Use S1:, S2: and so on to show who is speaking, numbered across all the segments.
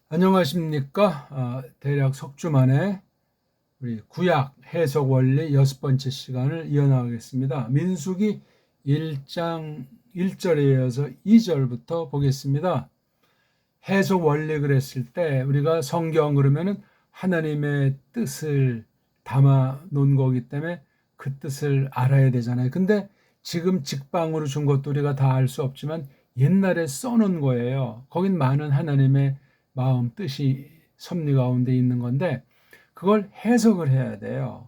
S1: 안녕하십니까? 대략 석주 만에 우리 구약 해석 원리 6번째 시간을 이어나가겠습니다. 민수기 1장 1절에 이어서 2절부터 보겠습니다. 해석 원리 그랬을 때 우리가 성경 그러면은 하나님의 뜻을 담아 놓은 거기 때문에 그 뜻을 알아야 되잖아요. 근데 지금 직방으로 준 것도 우리가 다 알 수 없지만 옛날에 써놓은 거예요. 거긴 많은 하나님의 마음, 뜻이 섭리 가운데 있는 건데 그걸 해석을 해야 돼요.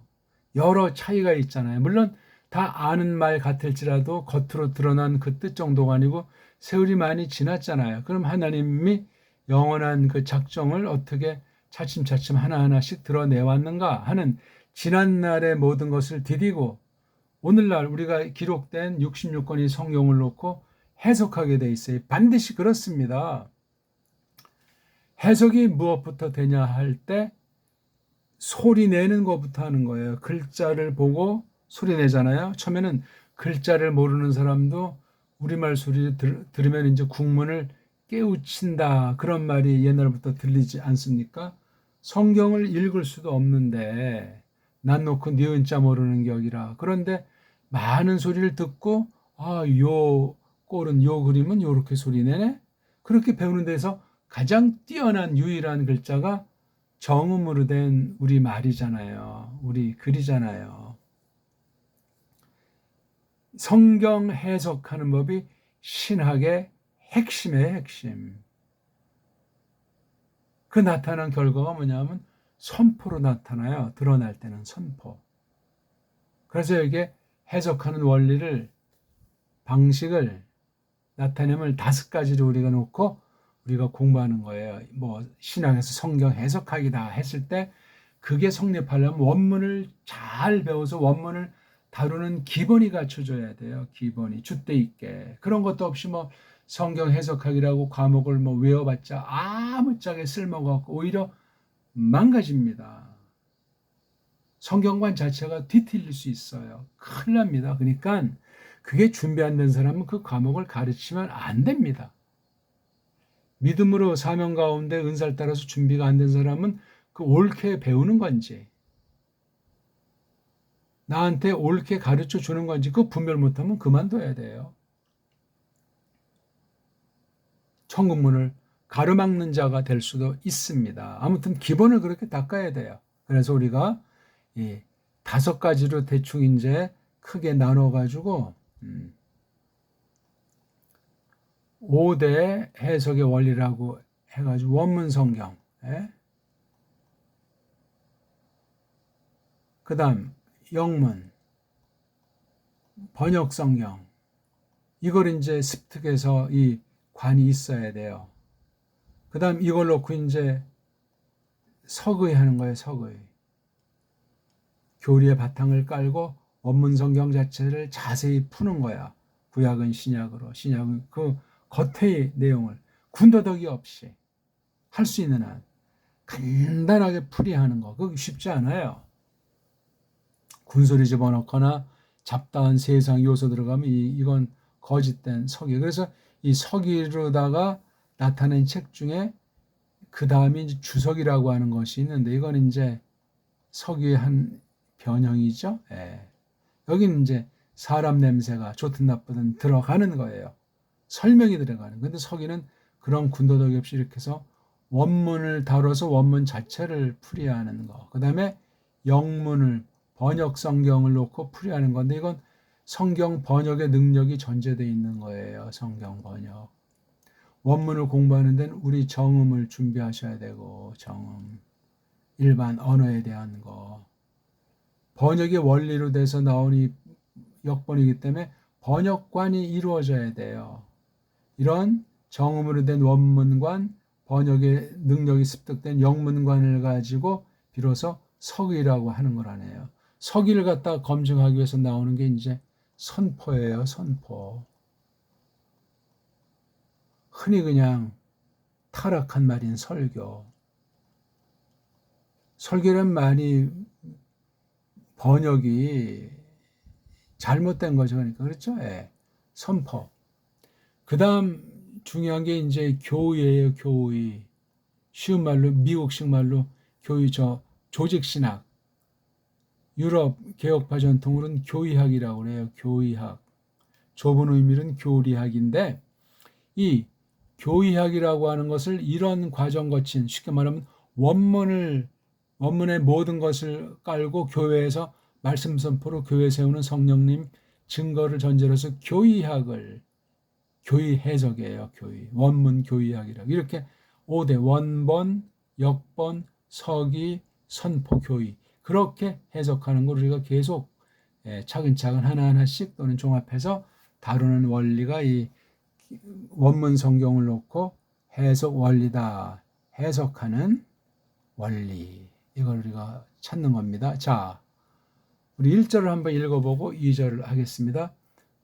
S1: 여러 차이가 있잖아요. 물론 다 아는 말 같을지라도 겉으로 드러난 그 뜻 정도가 아니고 세월이 많이 지났잖아요. 그럼 하나님이 영원한 그 작정을 어떻게 차츰차츰 하나하나씩 드러내왔는가 하는 지난날의 모든 것을 디디고 오늘날 우리가 기록된 66권의 성경을 놓고 해석하게 돼 있어요. 반드시 그렇습니다. 해석이 무엇부터 되냐 할 때 소리 내는 것부터 하는 거예요. 글자를 보고 소리 내잖아요. 처음에는 글자를 모르는 사람도 우리말 소리 들으면 이제 국문을 깨우친다. 그런 말이 옛날부터 들리지 않습니까? 성경을 읽을 수도 없는데 난 놓고 니은자 모르는 격이라. 그런데 많은 소리를 듣고 요 꼴은 요 그림은 요렇게 소리 내네. 그렇게 배우는 데서 가장 뛰어난 유일한 글자가 정음으로 된 우리 말이잖아요. 우리 글이잖아요. 성경 해석하는 법이 신학의 핵심의 핵심. 그 나타난 결과가 뭐냐면 선포로 나타나요. 드러날 때는 선포. 그래서 이게 해석하는 원리를 방식을 나타내면 5가지를 우리가 놓고 우리가 공부하는 거예요. 뭐 신학에서 성경 해석하기다 했을 때 그게 성립하려면 원문을 잘 배워서 원문을 다루는 기본이 갖춰져야 돼요. 기본이 줏대 있게. 그런 것도 없이 뭐 성경 해석하기라고 과목을 뭐 외워봤자 아무짝에 쓸모가 없고 오히려 망가집니다. 성경관 자체가 뒤틀릴 수 있어요. 큰일 납니다. 그러니까 그게 준비 안 된 사람은 그 과목을 가르치면 안 됩니다. 믿음으로 사명 가운데 은사를 따라서 준비가 안 된 사람은 그 옳게 배우는 건지 나한테 옳게 가르쳐 주는 건지 그 분별 못하면 그만둬야 돼요. 천국문을 가로막는 자가 될 수도 있습니다. 아무튼 기본을 그렇게 닦아야 돼요. 그래서 우리가 이 5가지로 대충 이제 크게 나눠가지고 5대 해석의 원리라고 해가지고 원문 성경, 그 다음 영문, 번역 성경, 이걸 이제 습득해서 이 관이 있어야 돼요. 그 다음 이걸 놓고 이제 석의 하는 거예요, 석의. 교리의 바탕을 깔고 원문 성경 자체를 자세히 푸는 거야. 구약은 신약으로, 신약은 그 겉의 내용을 군더더기 없이 할 수 있는 한 간단하게 풀이하는 거. 그거 쉽지 않아요. 군소리 집어넣거나 잡다한 세상 요소 들어가면 이건 거짓된 서기. 그래서 이 서기로다가 나타낸 책 중에 그 다음에 이제 주석이라고 하는 것이 있는데 이건 이제 서기의 한 변형이죠. 예. 여기는 이제 사람 냄새가 좋든 나쁘든 들어가는 거예요. 설명이 들어가는. 근데 서기는 그런 군더더기 없이 이렇게 해서 원문을 다뤄서 원문 자체를 풀이하는 거. 그 다음에 영문을 번역 성경을 놓고 풀이하는 건데 이건 성경 번역의 능력이 전제되어 있는 거예요. 성경 번역. 원문을 공부하는 데는 우리 정음을 준비하셔야 되고 정음. 일반 언어에 대한 거. 번역의 원리로 돼서 나온 이 역번이기 때문에 번역관이 이루어져야 돼요. 이런 정음으로 된 원문관, 번역의 능력이 습득된 영문관을 가지고 비로소 서기라고 하는 거라네요. 서기를 갖다 검증하기 위해서 나오는 게 이제 선포예요, 선포. 흔히 그냥 타락한 말인 설교. 설교란 말이 번역이 잘못된 거죠. 그러니까 그렇죠? 예. 선포. 그 다음 중요한 게 이제 교의예요, 교의. 쉬운 말로 미국식 말로 교의 조직신학, 유럽 개혁파 전통으로는 교의학이라고 그래요. 교의학. 좁은 의미는 교리학인데 이 교의학이라고 하는 것을 이런 과정 거친 쉽게 말하면 원문의 모든 것을 깔고 교회에서 말씀 선포로 교회 세우는 성령님 증거를 전제로 해서 교의 해석이에요. 원문 교의학이라고 이렇게 5대 원본, 역본, 서기, 선포, 교의 그렇게 해석하는 걸 우리가 계속 차근차근 하나하나씩 또는 종합해서 다루는 원리가 이 원문 성경을 놓고 해석 원리다. 해석하는 원리. 이걸 우리가 찾는 겁니다. 자, 우리 1절을 한번 읽어보고 2절을 하겠습니다.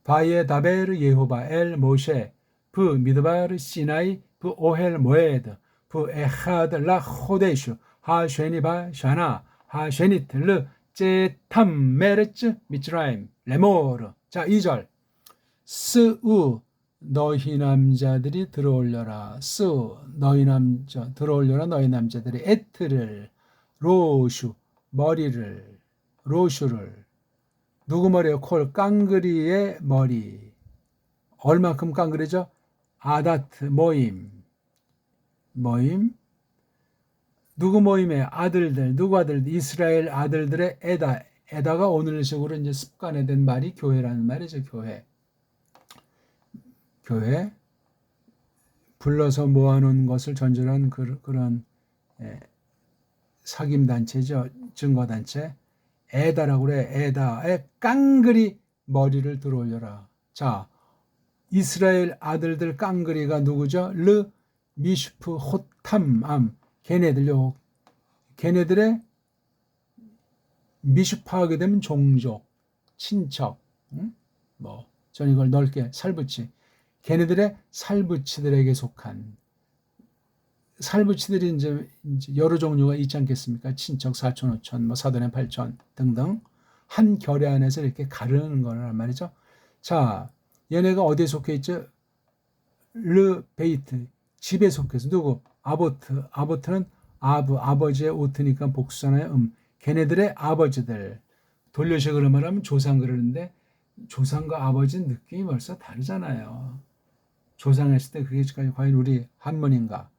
S1: 바예 다베르 예호바 엘 모셰 브 미드바르 시나이 브 오헬 모에드 브 에하드 라 호데슈 하 쉐니바 샤나 하 쉐니트 르 제탐 메르츠 미츠라임 레모르. 자, 2절 스우 너희 남자들이 들어올려라. 들어올려라 너희 남자들이 에트를 로슈 머리를 로슈를 누구 머리예요? 콜 깡그리의 머리. 얼만큼 깡그리죠? 아다트 모임 누구 모임의 아들들 누구 아들 이스라엘 아들들의 에다가 오늘식으로 이제 습관화된 말이 교회라는 말이죠. 교회 불러서 모아놓은 것을 전제한 그런 사귐단체죠. 증거단체. 에다라고 그래. 에다의 깡그리 머리를 들어올려라. 자, 이스라엘 아들들 깡그리가 누구죠? 르 미슈프 호탐암. 걔네들의 미슈파하게 되면 종족, 친척, 전 이걸 넓게 살부치. 걔네들의 살부치들에게 속한 살부치들이 이제 여러 종류가 있지 않겠습니까? 친척, 사촌, 오촌, 사돈의 팔촌 등등 한 결의 안에서 이렇게 가르는 거란 말이죠. 자, 얘네가 어디에 속해 있죠? 르 베이트 집에 속해서 누구? 아보트는 아버지의 오트니까 복수잖아요. 걔네들의 아버지들 돌려식으로 말하면 조상 그러는데 조상과 아버지 느낌이 벌써 다르잖아요. 조상했을 때 그게 과연 우리 한문인가?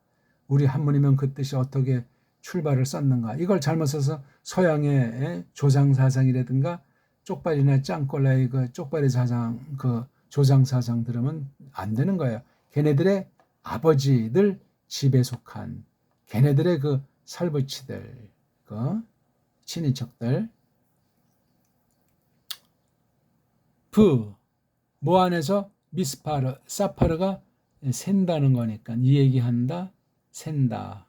S1: 우리 한문이면 그 뜻이 어떻게 출발을 썼는가? 이걸 잘못 써서 서양의 조상 사상이라든가 쪽발이나 짱꼴라의 그 쪽발의 사상, 그 조상 사상 들으면 안 되는 거예요. 걔네들의 아버지들 집에 속한 걔네들의 그 살부치들, 그 친인척들. 뭐 안에서 미스파르, 사파르가 샌다는 거니까 이 얘기한다, 샌다.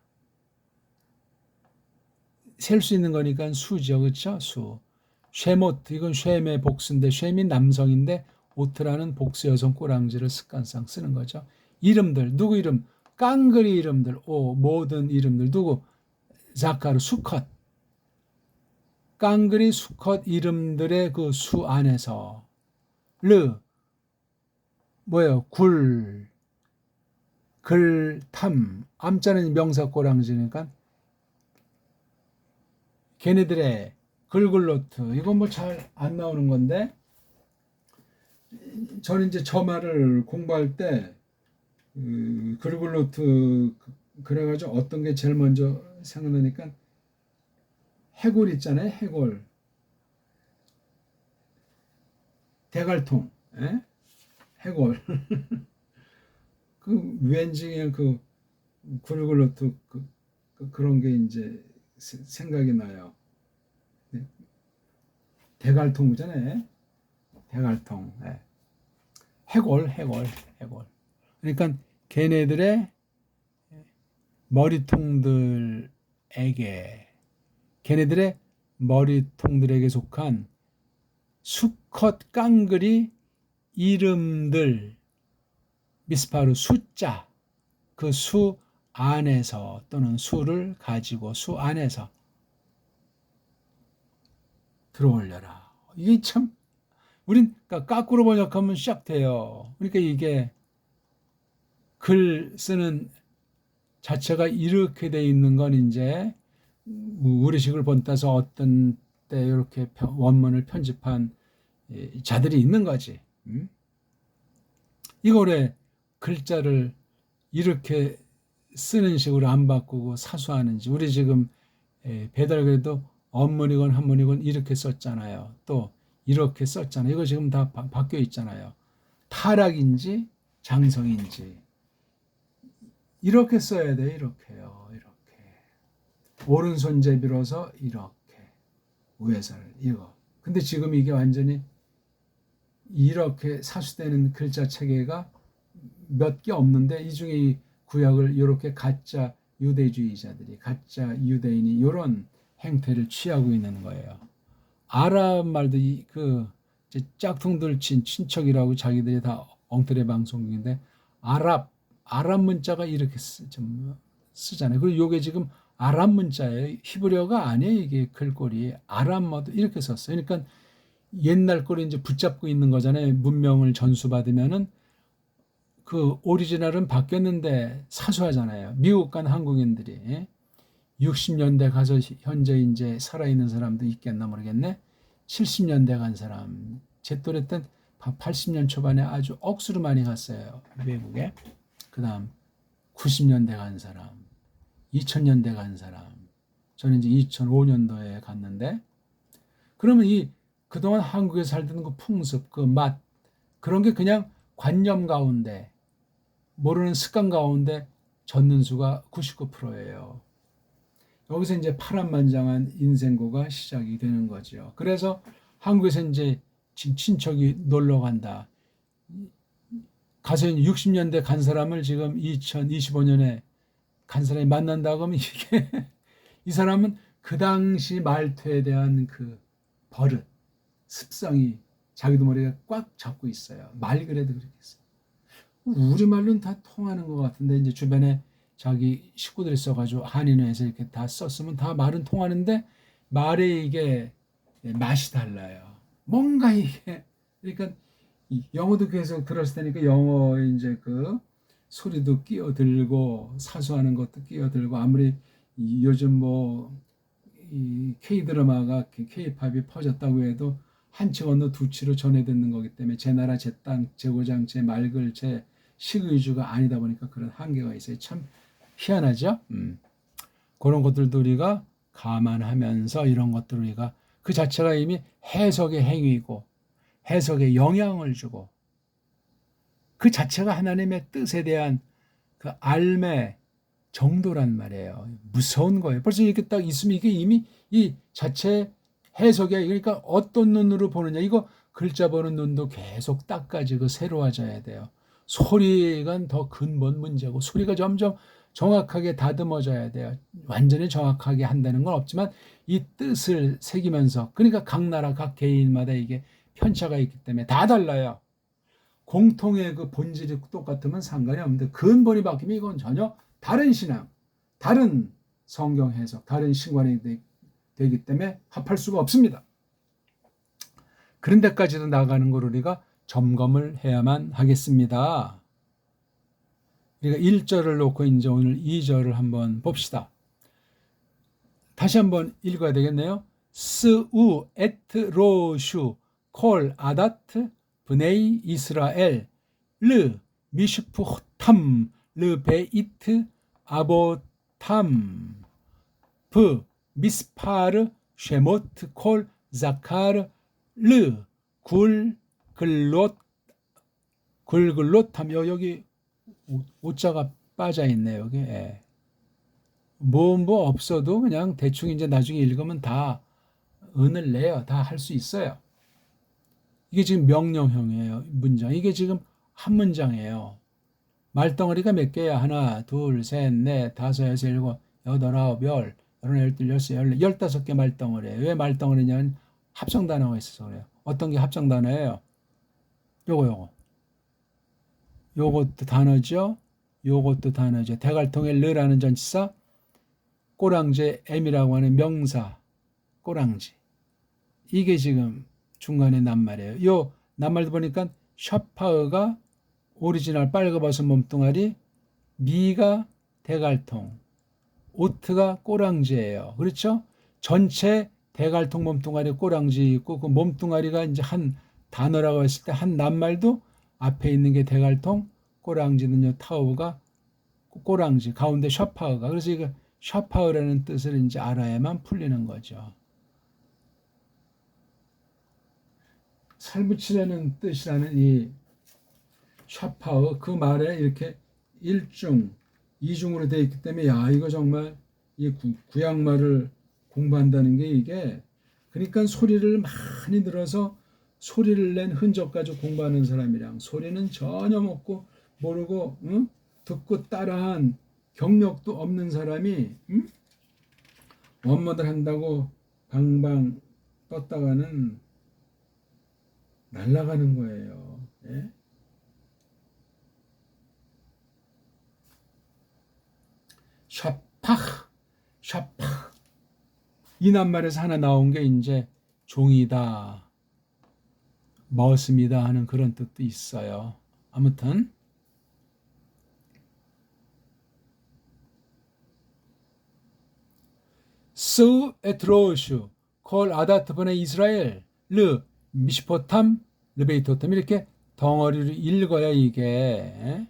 S1: 셀 수 있는 거니까 수죠, 그렇죠? 수. 쉐모트, 이건 쉐의 복수인데 쉐이 남성인데 오트라는 복수 여성 꼬랑지를 습관상 쓰는 거죠. 이름들, 누구 이름? 깡그리 이름들, 모든 이름들, 누구? 자카르, 수컷. 깡그리 수컷 이름들의 그 수 안에서 글탐, 암자는 명사 꼬랑지니까 걔네들의 글글로트, 이건 뭐 잘 안 나오는 건데 저는 이제 저 말을 공부할 때 글글로트 그래가지고 어떤 게 제일 먼저 생각나니까 해골 있잖아요. 해골 대갈통, 해골 그 왠지 그냥 그 글글로트 그런 게 이제 생각이 나요. 대갈통이잖아요. 대갈통. 해골. 그러니까 걔네들의 머리통들에게 속한 수컷 깡그리 이름들 미스파르 숫자 그 수 안에서 또는 수를 가지고 수 안에서 들어올려라. 이게 참 우린 거꾸로 번역하면 시작돼요. 그러니까 이게 글 쓰는 자체가 이렇게 돼 있는 건 이제 우리식을 본따서 어떤 때 이렇게 원문을 편집한 자들이 있는 거지. 이거를 글자를 이렇게 쓰는 식으로 안 바꾸고 사수하는지. 우리 지금 배달그래도 언문이건 한문이건 이렇게 썼잖아요. 또 이렇게 썼잖아요. 이거 지금 다 바뀌어 있잖아요. 타락인지 장성인지 이렇게 써야 돼. 이렇게요. 이렇게 오른손잡이로서 이렇게 우회선을 이거. 근데 지금 이게 완전히 이렇게 사수되는 글자 체계가 몇 개 없는데 이 중에 이 구약을 이렇게 가짜 유대주의자들이 가짜 유대인이 이런 행태를 취하고 있는 거예요. 아랍 말도 그 짝퉁들 친 친척이라고 자기들이 다 엉터리 방송인데 아랍 문자가 이렇게 좀 쓰잖아요. 그리고 이게 지금 아랍 문자예요. 히브리어가 아니에요. 이게 글꼴이 아랍어도 이렇게 썼어요. 그러니까 옛날 거를 이제 붙잡고 있는 거잖아요. 문명을 전수받으면은 그 오리지널은 바뀌었는데 사수하잖아요. 미국 간 한국인들이 60년대 가서 현재 이제 살아있는 사람도 있겠나 모르겠네. 70년대 간 사람, 제 또래 때 80년 초반에 아주 억수로 많이 갔어요. 외국에. 그 다음 90년대 간 사람, 2000년대 간 사람. 저는 이제 2005년도에 갔는데 그러면 이 그동안 한국에 살던 그 풍습, 그 맛, 그런 게 그냥 관념 가운데 모르는 습관 가운데 젖는 수가 99%예요. 여기서 이제 파란만장한 인생고가 시작이 되는 거죠. 그래서 한국에서 이제 친척이 놀러 간다. 가서 60년대 간 사람을 지금 2025년에 간 사람이 만난다고 하면 이게 이 사람은 그 당시 말투에 대한 그 버릇, 습성이 자기도 모르게 꽉 잡고 있어요. 말 그래도 그렇게 했어요. 우리말로는 다 통하는 것 같은데 이제 주변에 자기 식구들이 써가지고 한인회에서 이렇게 다 썼으면 다 말은 통하는데 말에 이게 맛이 달라요. 뭔가 이게 그러니까 영어도 계속 들었을 테니까 영어 이제 그 소리도 끼어들고 사수하는 것도 끼어들고 아무리 요즘 뭐 이 K 드라마가 K-팝이 퍼졌다고 해도 한 치 건너 두 치로 전해 듣는 거기 때문에 제 나라 제 땅 제 고장 제 말글 제 식의주가 아니다 보니까 그런 한계가 있어요. 참 희한하죠. 그런 것들도 우리가 감안하면서 이런 것들 우리가 그 자체가 이미 해석의 행위고 해석에 영향을 주고 그 자체가 하나님의 뜻에 대한 그 알매 정도란 말이에요. 무서운 거예요. 벌써 이렇게 딱 있으면 이게 이미 이 자체 해석이야. 그러니까 어떤 눈으로 보느냐. 이거 글자 보는 눈도 계속 닦아지고 새로워져야 돼요. 소리가 더 근본 문제고 소리가 점점 정확하게 다듬어져야 돼요. 완전히 정확하게 한다는 건 없지만 이 뜻을 새기면서 그러니까 각 나라 각 개인마다 이게 편차가 있기 때문에 다 달라요. 공통의 그 본질이 똑같으면 상관이 없는데 근본이 바뀌면 이건 전혀 다른 신앙, 다른 성경 해석, 다른 신관이 되기 때문에 합할 수가 없습니다. 그런 데까지도 나가는 걸 우리가 점검을 해야만 하겠습니다. 우리가 1절을 놓고 이제 오늘 2절을 한번 봅시다. 다시 한번 읽어야 되겠네요. 스우 에트 로슈 콜 아다트 브네이 이스라엘 르 미슈프 호탐 르 베이트 아보탐 브 미스파르 쉐모트 콜 자카르 르 굴글롯 굴글롯함 여기 오자가 빠져 있네요. 여기 뭐 없어도 그냥 대충 이제 나중에 읽으면 다 은을 내요. 다 할 수 있어요. 이게 지금 명령형이에요. 문장. 이게 지금 한 문장이에요. 말덩어리가 몇 개야? 하나, 둘, 셋, 넷, 다섯, 여섯, 일곱, 여덟, 아홉, 열, 열둘, 열세, 열네, 15개 말덩어리예요. 왜 말덩어리냐면 합성 단어가 있어서 그래요. 어떤 게 합성 단어예요? 요거. 요것도 단어죠. 요것도 단어죠. 대갈통의 르라는 전치사, 꼬랑지의 M이라고 하는 명사, 꼬랑지. 이게 지금 중간에 낱말이에요. 요 낱말도 보니까 샤파흐가 오리지널 빨가벗은 몸뚱아리, 미가 대갈통, 오트가 꼬랑지예요. 그렇죠? 전체 대갈통 몸뚱아리 꼬랑지 있고 그 몸뚱아리가 이제 한 단어라고 했을 때 한 낱말도 앞에 있는 게 대갈통, 꼬랑지는요 타우가 꼬랑지, 가운데 샤파흐가. 그래서 이거 샤파흐라는 뜻을 이제 알아야만 풀리는 거죠. 살붙이라는 뜻이라는 이 샤파흐 그 말에 이렇게 일중, 이중으로 되어 있기 때문에 야 이거 정말 이 구약말을 공부한다는 게 이게 그러니까 소리를 많이 들어서 소리를 낸 흔적 가지고 공부하는 사람이랑 소리는 전혀 먹고 모르고 응? 듣고 따라한 경력도 없는 사람이 응? 원모들 한다고 방방 떴다가는 날아가는 거예요. 예? 샤팍, 샤팍. 이 낱말에서 하나 나온 게 이제 종이다, 머슴이다 하는 그런 뜻도 있어요. 아무튼 스 에트로슈 콜 아다트번의 이스라엘 르 미시포탐 르베이토탐 이렇게 덩어리를 읽어야 이게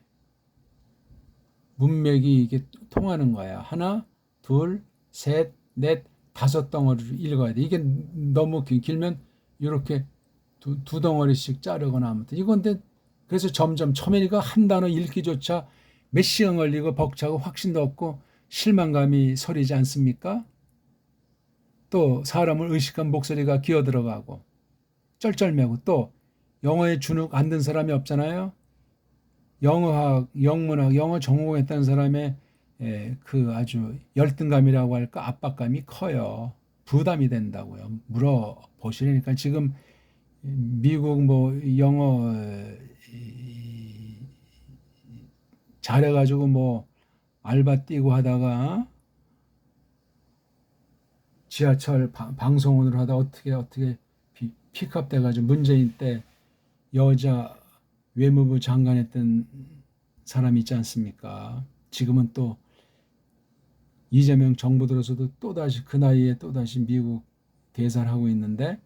S1: 문맥이 이게 통하는 거야. 하나, 둘, 셋, 넷, 다섯 덩어리를 읽어야 돼. 이게 너무 길면 이렇게 두 덩어리씩 자르거나 아무튼 이건데 그래서 점점 처음에니까 한 단어 읽기조차 몇 시간 걸리고 벅차고 확신도 없고 실망감이 서리지 않습니까? 또 사람을 의식한 목소리가 기어들어가고 쩔쩔매고 또 영어에 주눅 안 든 사람이 없잖아요. 영어학, 영문학, 영어 전공했다는 사람의 그 아주 열등감이라고 할까 압박감이 커요. 부담이 된다고요. 물어보시려니까 지금 미국 뭐 영어 잘해가지고 뭐 알바 뛰고 하다가 지하철 방송원으로 하다 어떻게 픽업 돼가지고 문재인 때 여자 외무부 장관 했던 사람이 있지 않습니까? 지금은 또 이재명 정부 들어서도 또다시 그 나이에 또다시 미국 대사를 하고 있는데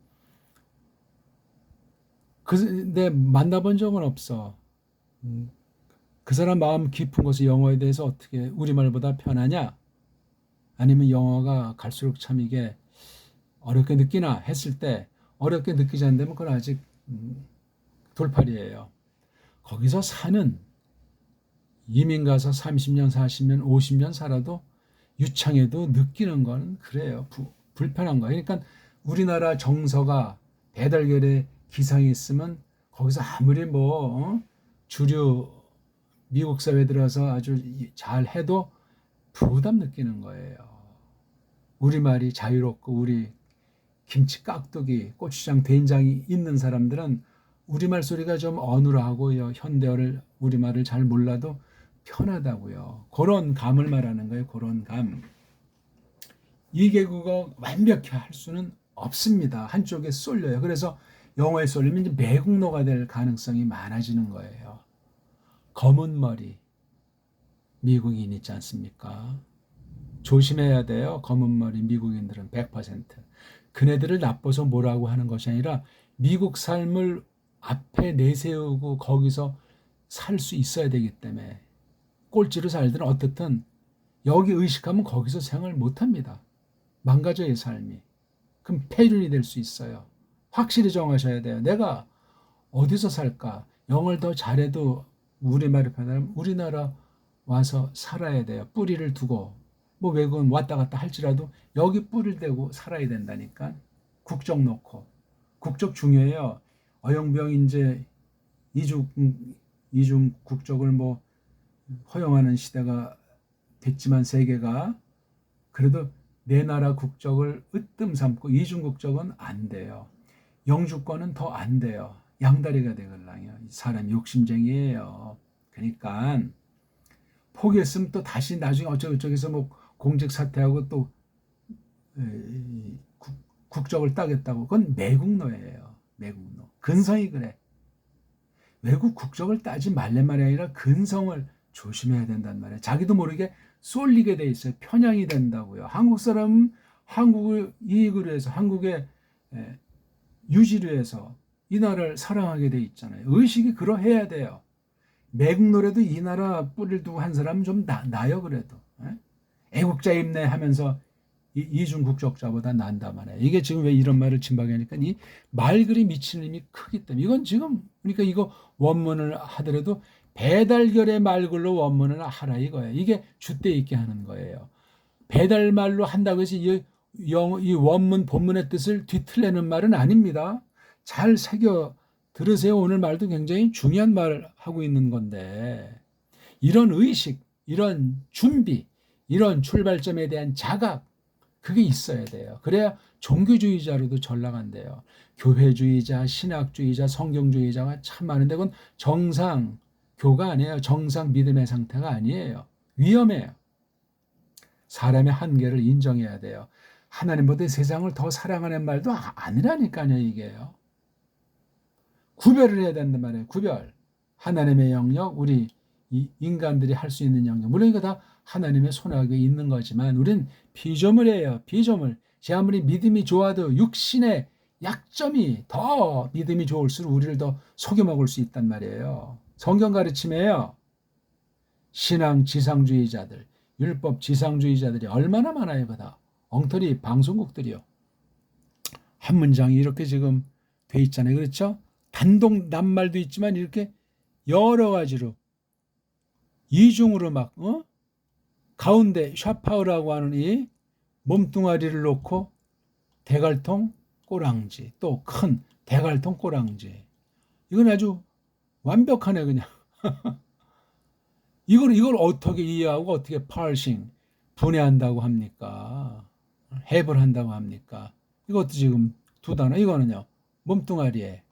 S1: 근데 만나본 적은 없어. 그 사람 마음 깊은 곳에 영어에 대해서 어떻게 우리말보다 편하냐? 아니면 영어가 갈수록 참 이게 어렵게 느끼나 했을 때 어렵게 느끼지 않는다면 그건 아직 돌팔이에요. 거기서 사는 이민 가서 30년, 40년, 50년 살아도 유창해도 느끼는 건 그래요. 불편한 거예요. 그러니까 우리나라 정서가 배달결에 기상이 있으면 거기서 아무리 뭐 주류 미국 사회에 들어서 아주 잘 해도 부담 느끼는 거예요. 우리말이 자유롭고 우리 김치 깍두기, 고추장, 된장이 있는 사람들은 우리말 소리가 좀 어눌하고 현대어를 우리말을 잘 몰라도 편하다고요. 그런 감을 말하는 거예요. 그런 감. 이개국어 완벽히 할 수는 없습니다. 한쪽에 쏠려요. 그래서 영어에 쏠리면 이제 매국노가 될 가능성이 많아지는 거예요. 검은 머리 미국인 있지 않습니까? 조심해야 돼요. 검은 머리 미국인들은 100%. 그네들을 나빠서 뭐라고 하는 것이 아니라 미국 삶을 앞에 내세우고 거기서 살 수 있어야 되기 때문에 꼴찌로 살든 어떻든 여기 의식하면 거기서 생활 못합니다. 망가져요 삶이. 그럼 폐륜이 될 수 있어요. 확실히 정하셔야 돼요. 내가 어디서 살까? 영어를 더 잘해도 우리말을 편하면 우리나라 와서 살아야 돼요. 뿌리를 두고 뭐 외국은 왔다 갔다 할지라도 여기 뿌리를 대고 살아야 된다니까. 국적 놓고. 국적 중요해요. 어영부영 이제 이중 국적을 뭐 허용하는 시대가 됐지만 세계가 그래도 내 나라 국적을 으뜸 삼고 이중 국적은 안 돼요. 영주권은 더 안 돼요. 양다리가 되걸랑요. 사람 욕심쟁이에요. 그러니까 포기했으면 또 다시 나중에 어쩌고저쩌고해서 뭐 공직 사퇴하고 또 국적을 따겠다고. 그건 매국노예요. 매국노. 근성이 그래. 외국 국적을 따지 말란 말이 아니라 근성을 조심해야 된단 말이에요. 자기도 모르게 쏠리게 돼 있어요. 편향이 된다고요. 한국 사람은 한국을 이익을 위해서, 한국의 유지를 위해서 이 나라를 사랑하게 돼 있잖아요. 의식이 그러해야 돼요. 매국 노래도 이 나라 뿌리를 두고 한 사람은 좀 나요. 그래도 애국자 입네 하면서 이중 국적자보다 난다만 해. 이게 지금 왜 이런 말을 진박하니까 이 말글이 미치는 힘이 크기 때문에 이건 지금 그러니까 이거 원문을 하더라도 배달결의 말글로 원문을 하라 이거예요. 이게 줏대 있게 하는 거예요. 배달말로 한다고 해서 이 원문 본문의 뜻을 뒤틀리는 말은 아닙니다. 잘 새겨 들으세요. 오늘 말도 굉장히 중요한 말을 하고 있는 건데 이런 의식, 이런 준비, 이런 출발점에 대한 자각 그게 있어야 돼요. 그래야 종교주의자로도 전락한대요. 교회주의자, 신학주의자, 성경주의자가 참 많은데 그건 정상교가 아니에요. 정상 믿음의 상태가 아니에요. 위험해요. 사람의 한계를 인정해야 돼요. 하나님보다 세상을 더 사랑하는 말도 아니라니까요. 이게요. 구별을 해야 된단 말이에요. 구별. 하나님의 영역, 우리 인간들이 할 수 있는 영역. 물론 이거 다 하나님의 손아귀에 있는 거지만 우린 피조물이에요. 피조물. 제 아무리 믿음이 좋아도 육신의 약점이 더 믿음이 좋을수록 우리를 더 속여먹을 수 있단 말이에요. 성경 가르침이에요. 신앙 지상주의자들, 율법 지상주의자들이 얼마나 많아요. 그다 엉터리 방송국들이요. 한 문장이 이렇게 지금 돼 있잖아요. 그렇죠? 단독 낱말도 있지만 이렇게 여러 가지로 이중으로 막 가운데 샤파우라고 하는 이 몸뚱아리를 놓고 대갈통 꼬랑지 또 큰 대갈통 꼬랑지 이건 아주 완벽하네 그냥. 이걸 어떻게 이해하고 어떻게 파싱 분해한다고 합니까? 해부를 한다고 합니까? 이것도 지금 두 단어. 이거는요 몸뚱아리에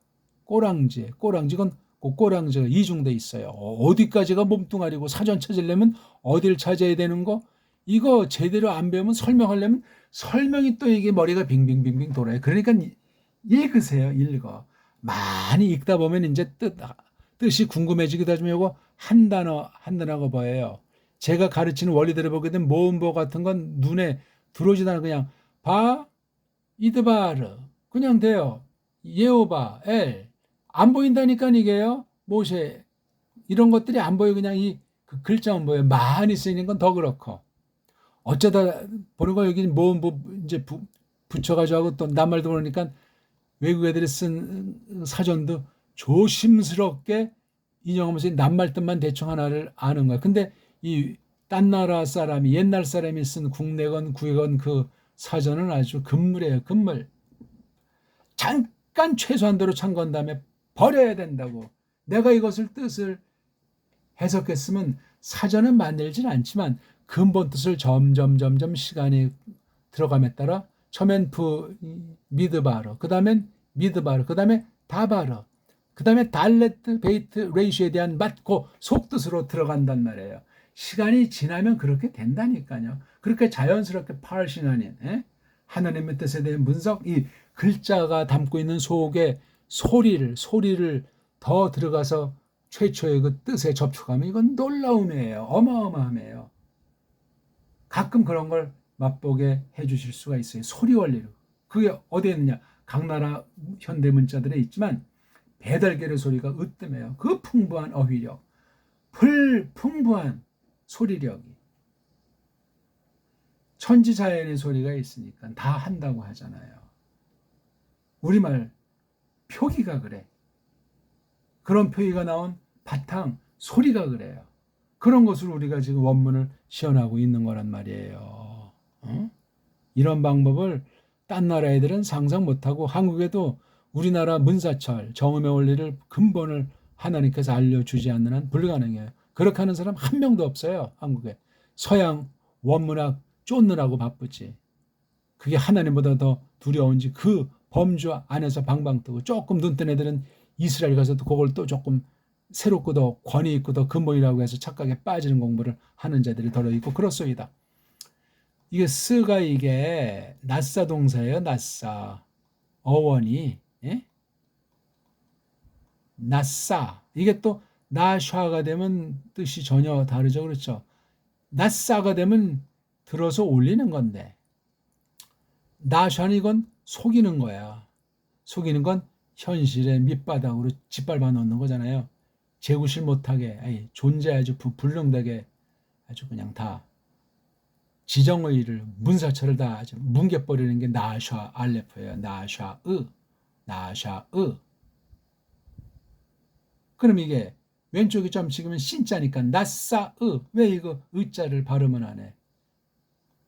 S1: 꼬랑지 이건 그 꼬랑지가 이중돼 있어요. 어디까지가 몸뚱아리고 사전 찾으려면 어딜 찾아야 되는 거? 이거 제대로 안 배우면 설명하려면 설명이 또 이게 머리가 빙빙빙빙 돌아요. 그러니까 읽으세요. 읽어. 많이 읽다 보면 이제 뜻이 궁금해지기도 하지만 이거 한 단어가 보여요. 제가 가르치는 원리대로 보게 되면 모음보 같은 건 눈에 들어오지도 않아. 그냥 바, 이드바르 그냥 돼요. 예호바, 엘 안 보인다니까 이게요. 모세 이런 것들이 안 보여. 그냥 그 글자만 보여. 많이 쓰이는 건 더 그렇고 어쩌다 보는 거 여기 모음보 이제 붙여가지고 또 낱말도 그러니까 외국 애들이 쓴 사전도 조심스럽게 인용하면서 낱말 뜻만 대충 하나를 아는 거야. 근데 이 딴 나라 사람이 옛날 사람이 쓴 국내건 구건 그 사전은 아주 금물이에요. 금물. 잠깐 최소한도로 참고한 다음에 버려야 된다고. 내가 이것을 뜻을 해석했으면 사전은 만들진 않지만 근본 뜻을 점점 시간이 들어감에 따라 처음엔 미드바르, 그 다음엔 미드바르, 그 다음에 다바르, 그 다음에 달레트, 베이트, 레이시오에 대한 맞고 속뜻으로 들어간단 말이에요. 시간이 지나면 그렇게 된다니까요. 그렇게 자연스럽게 파르시나닌 하나님의 뜻에 대한 분석, 이 글자가 담고 있는 속에 소리를 더 들어가서 최초의 그 뜻에 접촉하면 이건 놀라움이에요. 어마어마함이에요. 가끔 그런 걸 맛보게 해주실 수가 있어요. 소리 원리로. 그게 어디에 있느냐. 각 나라 현대 문자들에 있지만 배달결의 소리가 으뜸해요. 그 풍부한 어휘력, 풍부한 소리력이. 천지자연의 소리가 있으니까 다 한다고 하잖아요. 우리말 표기가 그래. 그런 표기가 나온 바탕 소리가 그래요. 그런 것을 우리가 지금 원문을 시연하고 있는 거란 말이에요. 이런 방법을 딴 나라 애들은 상상 못하고 한국에도 우리나라 문사철, 정음의 원리를 근본을 하나님께서 알려주지 않는 한 불가능해요. 그렇게 하는 사람 한 명도 없어요. 한국에. 서양 원문학 쫓느라고 바쁘지. 그게 하나님보다 더 두려운지 그 범주 안에서 방방 뜨고 조금 눈뜬 애들은 이스라엘 가서도 그걸 또 조금 새롭고 더 권위 있고 더 근본이라고 해서 착각에 빠지는 공부를 하는 자들이 더러 있고 그렇소이다. 이게 쓰가 이게 낫사 동사예요. 낫사 어원이 낫사 이게 또 나샤가 되면 뜻이 전혀 다르죠. 그렇죠. 낫사가 되면 들어서 올리는 건데, 나샤는 이건 속이는 거야. 속이는 건 현실의 밑바닥으로 짓밟아 놓는 거잖아요. 재구실 못하게, 아니, 존재 아주 불능되게 아주 그냥 다 지정의를, 문사처를 다 아주 뭉개버리는 게 나샤 알레프예요. 나샤 으. 그럼 이게 왼쪽이 점 찍으면 신자니까 나싸 으. 왜 이거 으자를 발음을 안 해?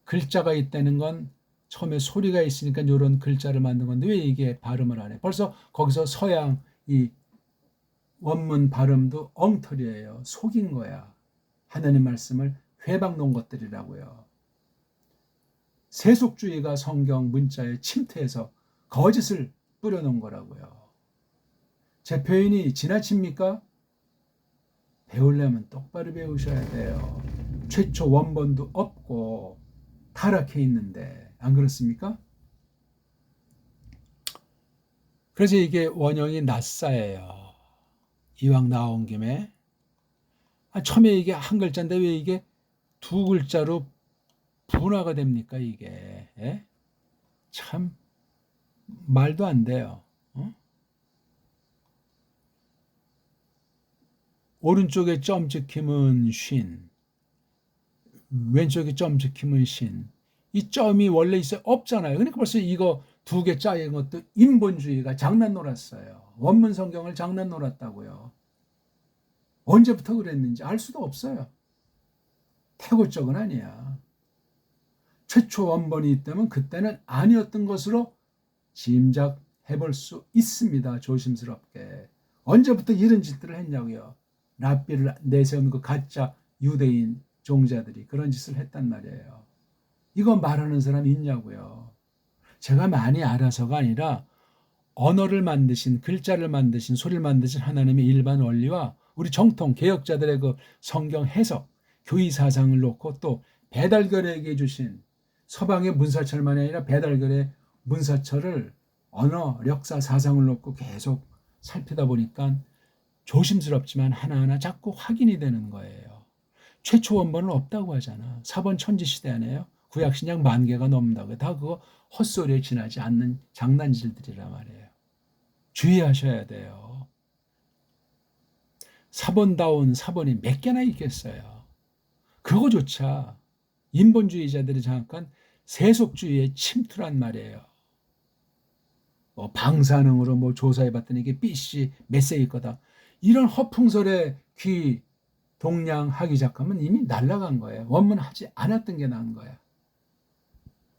S1: 글자가 있다는 건 처음에 소리가 있으니까 이런 글자를 만든 건데 왜 이게 발음을 안 해? 벌써 거기서 서양 이 원문 발음도 엉터리예요. 속인 거야. 하나님 말씀을 회방 놓은 것들이라고요. 세속주의가 성경 문자에 침투해서 거짓을 뿌려놓은 거라고요. 제 표현이 지나칩니까? 배우려면 똑바로 배우셔야 돼요. 최초 원본도 없고 타락해 있는데 안 그렇습니까? 그래서 이게 원형이 낫사예요. 이왕 나온 김에 처음에 이게 한 글자인데 왜 이게 두 글자로 분화가 됩니까 이게? 예? 참 말도 안 돼요. 오른쪽에 점 찍힘은 쉰, 왼쪽에 점 찍힘은 신. 이 점이 원래 있어요? 없잖아요. 그러니까 벌써 이거 두 개 짜인 것도 인본주의가 장난 놀았어요. 원문 성경을 장난 놀았다고요. 언제부터 그랬는지 알 수도 없어요. 태고적은 아니야. 최초 원본이 있다면 그때는 아니었던 것으로 짐작해 볼 수 있습니다. 조심스럽게. 언제부터 이런 짓들을 했냐고요. 랍비를 내세운 그 가짜 유대인 종자들이 그런 짓을 했단 말이에요. 이거 말하는 사람이 있냐고요. 제가 많이 알아서가 아니라 언어를 만드신, 글자를 만드신, 소리를 만드신 하나님의 일반 원리와 우리 정통 개혁자들의 그 성경 해석, 교의 사상을 놓고 또 배달결에게 주신 서방의 문사철만이 아니라 배달결의 문사철을 언어, 역사, 사상을 놓고 계속 살피다 보니까 조심스럽지만 하나하나 자꾸 확인이 되는 거예요. 최초 원본은 없다고 하잖아. 사번 천지시대 아니에요? 구약신약 10,000개가 넘는다고. 다 그거 헛소리에 지나지 않는 장난질들이란 말이에요. 주의하셔야 돼요. 사본다운 사본이 몇 개나 있겠어요. 그거조차 인본주의자들이 잠깐 세속주의의 침투란 말이에요. 방사능으로 조사해봤더니 이게 BC 몇 세일 거다. 이런 허풍설에 귀 동냥하기 시작하면 이미 날아간 거예요. 원문하지 않았던 게 나은 거야.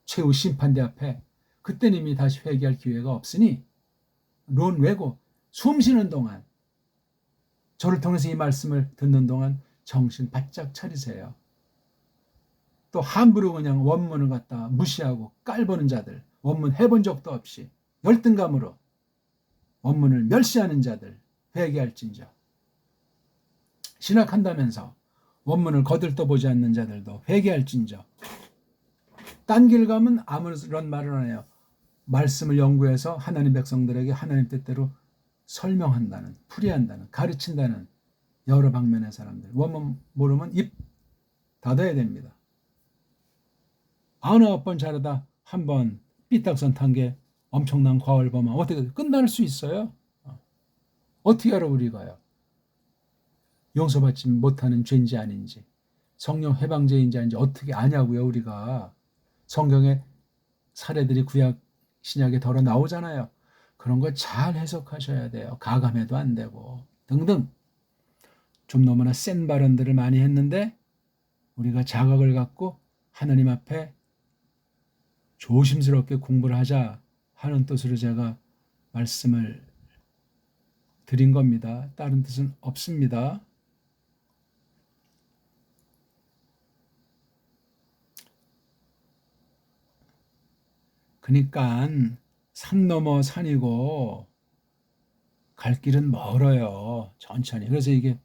S1: 최후 심판대 앞에 그때는 이미 다시 회개할 기회가 없으니 론 외고 숨 쉬는 동안 저를 통해서 이 말씀을 듣는 동안 정신 바짝 차리세요. 또 함부로 그냥 원문을 갖다 무시하고 깔보는 자들, 원문 해본 적도 없이 열등감으로 원문을 멸시하는 자들 회개할진저. 신학한다면서 원문을 거들떠보지 않는 자들도 회개할진저. 딴 길 가면 아무런 말을 안 해요. 말씀을 연구해서 하나님 백성들에게 하나님 뜻대로 설명한다는, 풀이한다는, 가르친다는 여러 방면의 사람들. 원문 모르면 입 닫아야 됩니다. 아홉 번 자르다 한 번 삐딱선 탄 게 엄청난 과얼범함 어떻게 끝날 수 있어요? 어떻게 알아 우리가요? 용서받지 못하는 죄인지 아닌지, 성령 해방죄인지 아닌지 어떻게 아냐고요 우리가. 성경의 사례들이 구약 신약에 덜어 나오잖아요. 그런 거 잘 해석하셔야 돼요. 가감해도 안 되고 등등. 좀 너무나 센 발언들을 많이 했는데 우리가 자각을 갖고 하나님 앞에 조심스럽게 공부를 하자 하는 뜻으로 제가 말씀을 드린 겁니다. 다른 뜻은 없습니다. 그러니까 산 넘어 산이고 갈 길은 멀어요. 천천히. 그래서 이게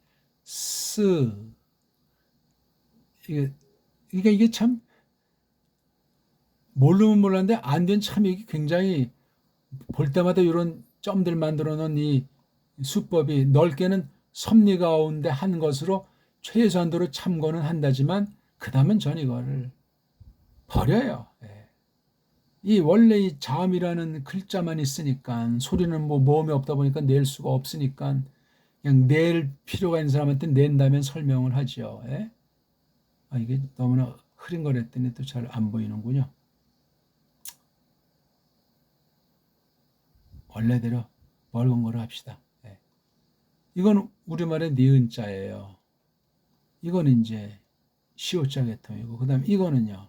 S1: 이게 참 모르면 몰랐는데 안 된 참 이게 굉장히 볼 때마다 이런 점들 만들어 놓은 이 수법이 넓게는 섭리 가운데 한 것으로 최소한도로 참고는 한다지만 그 다음은 전 이거를 버려요. 예. 이 원래 이 자음이라는 글자만 있으니까 소리는 뭐 모음이 없다 보니까 낼 수가 없으니까 그냥 낼 필요가 있는 사람한테 낸다면 설명을 하지요. 예? 아, 이게 너무나 흐린 거랬더니 또 잘 안 보이는군요. 원래대로 멀건 거로 합시다. 예. 이건 우리말의 니은자예요. 이건 이제 시옷자 계통이고, 그 다음에 이거는요,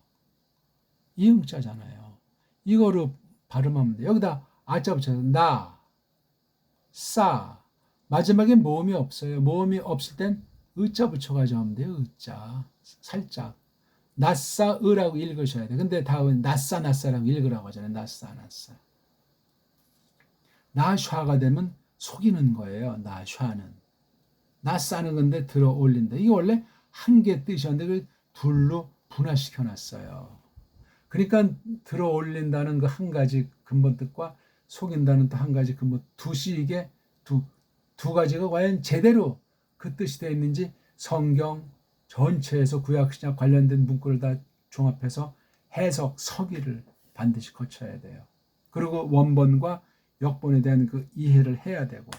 S1: 이응자잖아요. 이거로 발음하면 돼. 여기다 아자 붙여서 나, 싸. 마지막에 모음이 없어요. 모음이 없을 땐 의자 붙여가지고 하면 돼요. 의자. 살짝. 낯싸, 으라고 읽으셔야 돼. 근데 다음은 낯싸, 낯싸라고 읽으라고 하잖아요. 낯싸, 낯싸. 나샤가 되면 속이는 거예요. 나샤는. 낯싸는 건데 들어 올린다. 이게 원래 한 개 뜻이었는데 그걸 둘로 분화시켜 놨어요. 그러니까 들어 올린다는 그 한 가지 근본 뜻과 속인다는 또 한 가지 근본 뜻이 이게 두 가지가 과연 제대로 그 뜻이 되어 있는지 성경 전체에서 구약 신약 관련된 문구를 다 종합해서 해석 서기를 반드시 거쳐야 돼요. 그리고 원본과 역본에 대한 그 이해를 해야 되고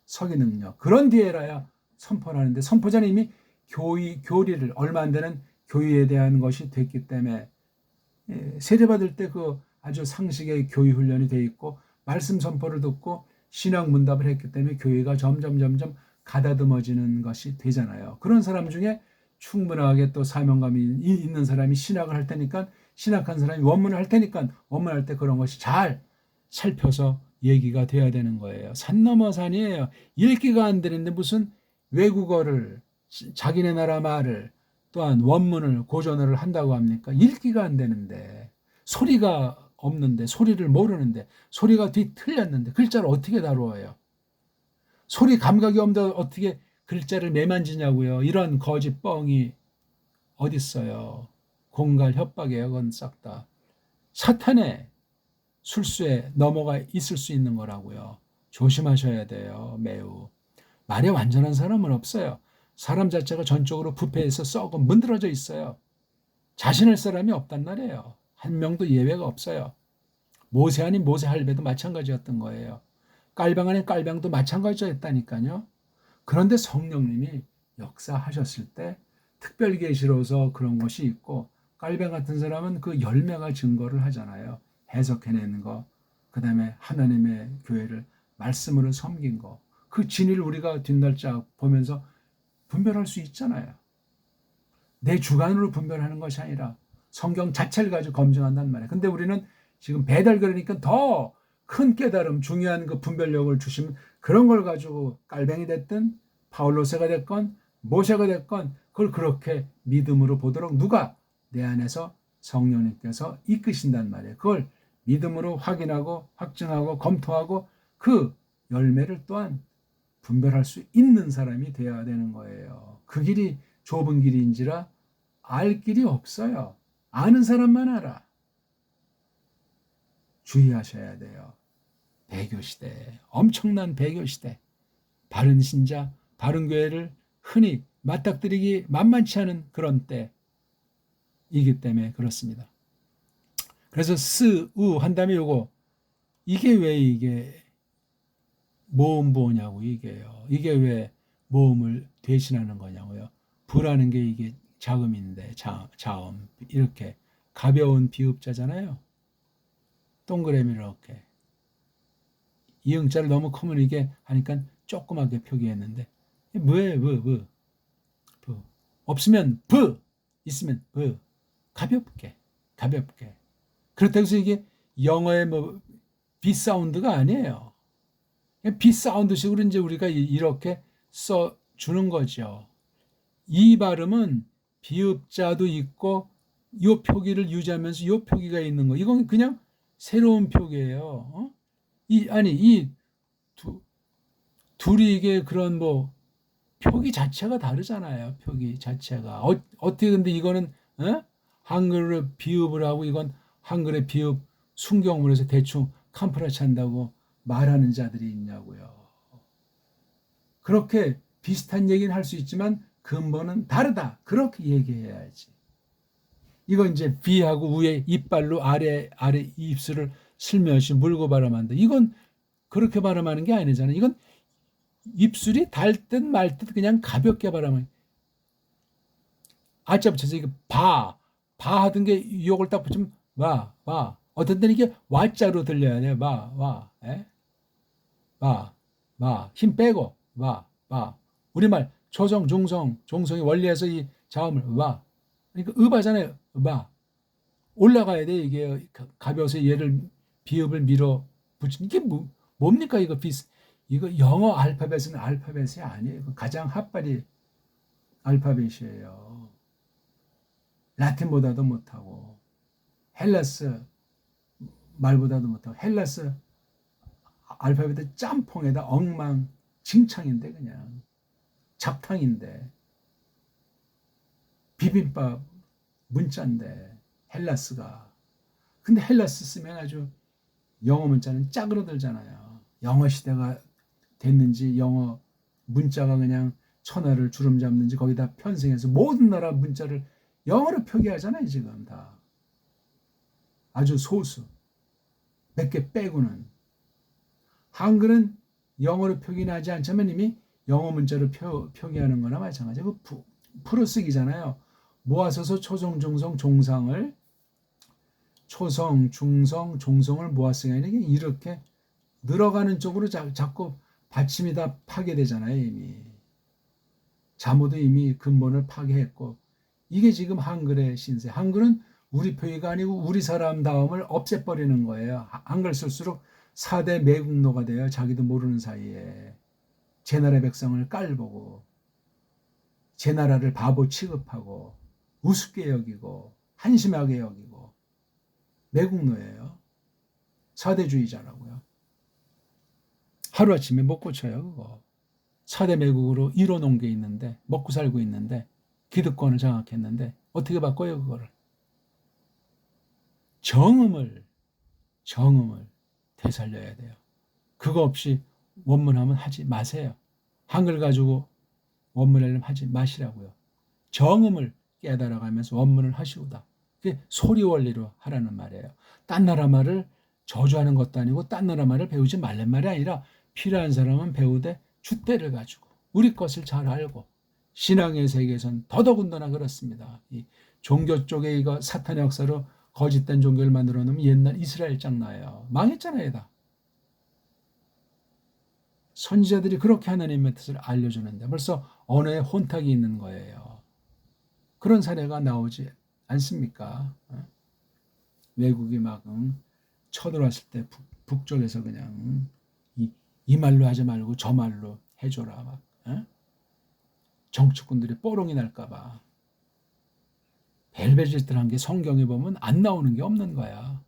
S1: 서기 능력 그런 뒤에라야 선포를 하는데 선포자는 이미 교리를 얼마 안 되는 교리에 대한 것이 됐기 때문에 세례받을 때 그 아주 상식의 교육 훈련이 돼 있고 말씀 선포를 듣고 신앙 문답을 했기 때문에 교회가 점점 가다듬어지는 것이 되잖아요. 그런 사람 중에 충분하게 또 사명감이 있는 사람이 신학을 할 테니까 신학한 사람이 원문을 할 테니까 원문할 때 그런 것이 잘 살펴서 얘기가 돼야 되는 거예요. 산 넘어 산이에요. 읽기가 안 되는데 무슨 외국어를 자기네 나라 말을 또한 원문을 고전어를 한다고 합니까? 읽기가 안 되는데 소리가 없는데 소리를 모르는데 소리가 뒤틀렸는데 글자를 어떻게 다루어요? 소리 감각이 없는데 어떻게 글자를 매만지냐고요. 이런 거짓 뻥이 어딨어요. 공갈 협박이에요. 그건 싹 다. 사탄의 술수에 넘어가 있을 수 있는 거라고요. 조심하셔야 돼요. 매우. 말에 완전한 사람은 없어요. 사람 자체가 전적으로 부패해서 썩어 문드러져 있어요. 자신할 사람이 없단 말이에요. 한 명도 예외가 없어요. 모세 아닌 모세 할배도 마찬가지였던 거예요. 깔병 아닌 깔병도 마찬가지였다니까요. 그런데 성령님이 역사하셨을 때 특별 계시로서 그런 것이 있고 깔병 같은 사람은 그 열매가 증거를 하잖아요. 해석해내는 거, 그 다음에 하나님의 교회를 말씀으로 섬긴 거, 그 진리를 우리가 뒷날짜 보면서 분별할 수 있잖아요. 내 주관으로 분별하는 것이 아니라 성경 자체를 가지고 검증한단 말이에요. 근데 우리는 지금 배달 그러니까 더 큰 깨달음, 중요한 그 분별력을 주시면 그런 걸 가지고 깔뱅이 됐든 바울로세가 됐건 모세가 됐건 그걸 그렇게 믿음으로 보도록 누가 내 안에서 성령님께서 이끄신단 말이에요. 그걸 믿음으로 확인하고 확증하고 검토하고 그 열매를 또한 분별할 수 있는 사람이 되어야 되는 거예요. 그 길이 좁은 길인지라 알 길이 없어요. 아는 사람만 알아. 주의하셔야 돼요. 배교시대, 엄청난 배교시대. 바른 신자, 바른 교회를 흔히 맞닥뜨리기 만만치 않은 그런 때이기 때문에 그렇습니다. 그래서 우 한 다음에 요거 이게 왜 이게 모음보냐고 이게요. 이게 왜 모음을 대신하는 거냐고요. 부라는 게 이게 자음인데 자음 이렇게 가벼운 비읍자잖아요. 동그라미 이렇게 이응자를 너무 크면 이게 하니까 조그맣게 표기했는데 부 없으면 부 있으면 부 가볍게 그렇다고 해서 이게 영어의 뭐 비사운드가 아니에요. 비사운드식으로 이제 우리가 이렇게 써 주는 거죠. 이 발음은 비읍자도 있고 요 표기를 유지하면서 요 표기가 있는 거. 이건 그냥 새로운 표기예요. 이 둘이 이게 그런 뭐 표기 자체가 다르잖아요. 표기 자체가 어떻게 근데 이거는 한글로 비읍을 하고 이건 한글의 비읍 순경문에서 대충 캄프라치 한다고 말하는 자들이 있냐고요. 그렇게 비슷한 얘기는 할 수 있지만 근본은 다르다. 그렇게 얘기해야지. 이거 이제 비하고 위에 이빨로 아래 입술을 슬며시 물고 발음한다. 이건 그렇게 발음하는 게 아니잖아요. 이건 입술이 달 듯 말 듯 그냥 가볍게 발음을. 아자 붙여서 이거 바 하던 게 욕을 딱 붙이면 와. 어떤 때는 이게 와자로 들려야 돼. 와. 에? 힘 빼고 와. 우리말 초성, 중성, 종성이 원리에서 이 자음을 와. 그러니까 으바잖아요. 와. 올라가야 돼. 이게 가벼워서 얘를 비읍을 밀어 붙이는 이게 뭡니까 이거 이거 영어 알파벳은 알파벳이 아니에요. 가장 핫발이 알파벳이에요. 라틴보다도 못하고 헬라스 말보다도 못하고 헬라스 알파벳의 짬뽕에다 엉망진창인데 그냥 잡탕인데 비빔밥 문자인데 헬라스가. 근데 헬라스 쓰면 아주 영어 문자는 짝으로 들잖아요. 영어 시대가 됐는지 영어 문자가 그냥 천하를 주름 잡는지 거기다 편승해서 모든 나라 문자를 영어로 표기하잖아요. 지금 다 아주 소수 몇 개 빼고는. 한글은 영어로 표기하지 않자면 이미 영어 문자로 표기하는 거나 마찬가지고 풀어쓰기잖아요. 모아서서 초성, 중성, 종상을 초성, 중성, 종성을 모아쓰기 하는 게 이렇게 늘어가는 쪽으로 자꾸 받침이 다 파괴되잖아요. 이미 자모도 이미 근본을 파괴했고 이게 지금 한글의 신세. 한글은 우리 표기가 아니고 우리 사람 다음을 없애버리는 거예요. 한글 쓸수록 4대 매국노가 돼요. 자기도 모르는 사이에 제 나라 백성을 깔보고 제 나라를 바보 취급하고 우습게 여기고 한심하게 여기고 매국노예요. 사대주의자라고요. 하루아침에 못 고쳐요. 그거. 4대 매국으로 이뤄놓은 게 있는데 먹고 살고 있는데 기득권을 장악했는데 어떻게 바꿔요 그거를. 정음을 되살려야 돼요. 그거 없이 원문하면 하지 마세요. 한글 가지고 원문하려면 하지 마시라고요. 정음을 깨달아가면서 원문을 하시오다. 그게 소리 원리로 하라는 말이에요. 딴 나라 말을 저주하는 것도 아니고 딴 나라 말을 배우지 말란 말이 아니라 필요한 사람은 배우되 줏대를 가지고 우리 것을 잘 알고 신앙의 세계에선 더더군다나 그렇습니다. 이 종교 쪽에 이거 사탄의 역사로 거짓된 종교를 만들어 놓으면 옛날 이스라엘 짱 나요. 망했잖아요. 다. 선지자들이 그렇게 하나님의 뜻을 알려주는데 벌써 언어에 혼탁이 있는 거예요. 그런 사례가 나오지 않습니까? 외국이 막 쳐들어왔을 때 북쪽에서 그냥 이 말로 하지 말고 저 말로 해줘라. 막 정치꾼들이 뽀롱이 날까봐 벨벨짓들한 게 성경에 보면 안 나오는 게 없는 거야.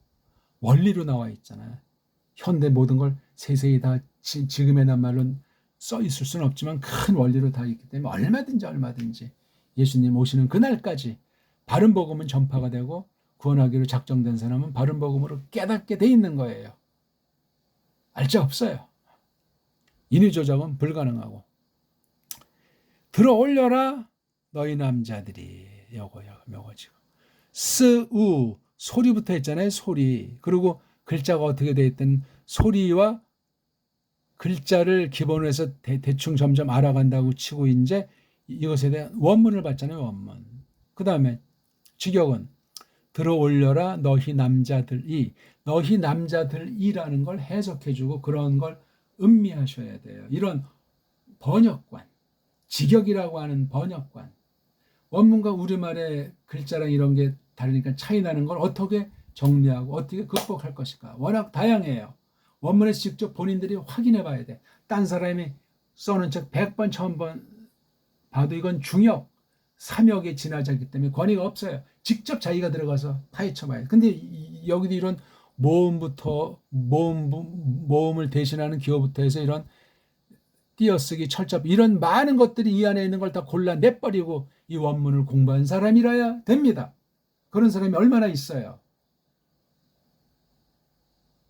S1: 원리로 나와 있잖아. 현대 모든 걸 세세히 다 지금의 낱말로 써 있을 수는 없지만 큰 원리로 다 있기 때문에 얼마든지 예수님 오시는 그날까지 바른 복음은 전파가 되고 구원하기로 작정된 사람은 바른 복음으로 깨닫게 돼 있는 거예요. 알자 없어요. 인위 조작은 불가능하고. 들어 올려라 너희 남자들이 요거 지금 스우 소리부터 했잖아요. 소리. 그리고 글자가 어떻게 돼 있든 소리와 글자를 기본으로 해서 대충 점점 알아간다고 치고 이제 이것에 대한 원문을 봤잖아요. 원문. 그 다음에 직역은 들어 올려라 너희 남자들이라는 걸 해석해주고 그런 걸 음미하셔야 돼요. 이런 번역관, 직역이라고 하는 번역관. 원문과 우리말의 글자랑 이런 게 다르니까 차이 나는 걸 어떻게 정리하고 어떻게 극복할 것일까. 워낙 다양해요. 원문에서 직접 본인들이 확인해 봐야 돼. 딴 사람이 써놓은 책 100번, 1000번 봐도 이건 중역, 삼역에 지나자기 때문에 권위가 없어요. 직접 자기가 들어가서 파헤쳐 봐야 돼. 근데 여기도 이런 모음을 대신하는 기호부터 해서 이런 띄어쓰기, 철자 이런 많은 것들이 이 안에 있는 걸 다 골라내버리고 이 원문을 공부한 사람이라야 됩니다. 그런 사람이 얼마나 있어요.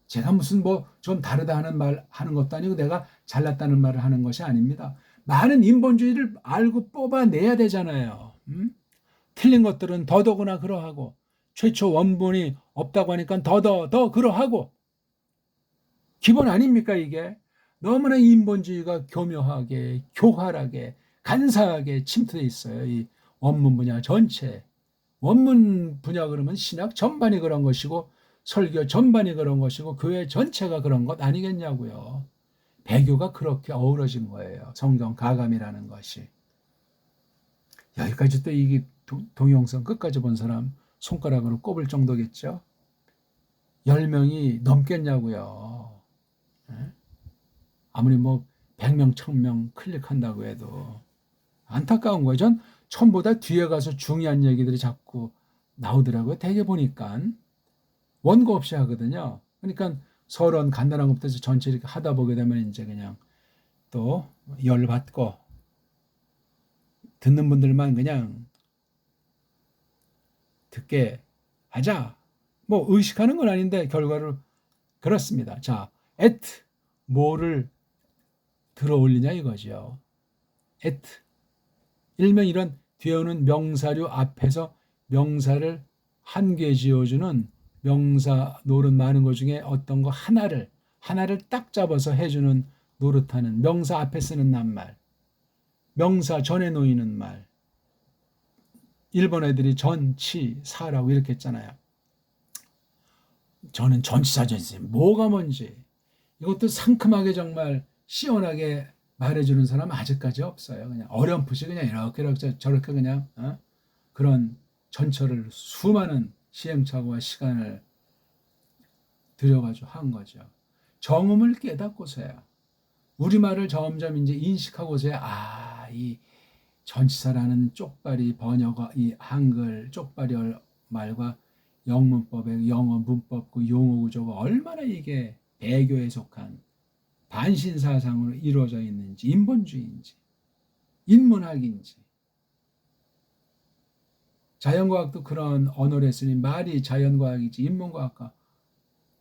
S1: 제가 무슨 좀 다르다 하는 말 하는 것도 아니고 내가 잘났다는 말을 하는 것이 아닙니다. 많은 인본주의를 알고 뽑아내야 되잖아요. 틀린 것들은 더더구나 그러하고, 최초 원본이 없다고 하니까 더 그러하고, 기본 아닙니까 이게? 너무나 인본주의가 교묘하게, 교활하게, 간사하게 침투돼 있어요. 이 원문 분야 전체. 원문 분야 그러면 신학 전반이 그런 것이고, 설교 전반이 그런 것이고, 교회 전체가 그런 것 아니겠냐고요. 배교가 그렇게 어우러진 거예요. 성경 가감이라는 것이. 여기까지 또 이게 동영상 끝까지 본 사람 손가락으로 꼽을 정도겠죠. 10명이 넘겠냐고요. 아무리 뭐 100명, 1000명 클릭한다고 해도 안타까운 거예요. 전 처음보다 뒤에 가서 중요한 얘기들이 자꾸 나오더라고요. 대개 보니까 원고 없이 하거든요. 그러니까 서론 간단한 것부터 해서 전체 이렇게 하다 보게 되면 이제 그냥 또 열받고 듣는 분들만 그냥 듣게 하자. 뭐 의식하는 건 아닌데 결과를 그렇습니다. 자, 뭐를 들어 올리냐 이거죠. 일명 이런 뒤에 오는 명사류 앞에서 명사를 한 개 지어주는 명사 노릇 많은 것 중에 어떤 거 하나를 딱 잡아서 해주는 노릇하는 명사 앞에 쓰는 낱말, 명사 전에 놓이는 말. 일본 애들이 전치 사라고 이렇게 했잖아요. 저는 전치사전지 뭐가 뭔지 이것도 상큼하게 정말 시원하게 말해주는 사람 아직까지 없어요. 그냥 어렴풋이 그냥 이렇게 저렇게 그냥 그런 전철을 수많은 시행착오와 시간을 들여가지고 한 거죠. 정음을 깨닫고서야 우리말을 점점 이제 인식하고서야 이 전치사라는 쪽발이 번역어 이 한글 쪽발이 말과 영문법의 영어 문법 그 용어 구조가 얼마나 이게 배교에 속한 반신사상으로 이루어져 있는지 인본주의인지 인문학인지 자연과학도 그런 언어를 했으니 말이 자연과학이지 인문과학과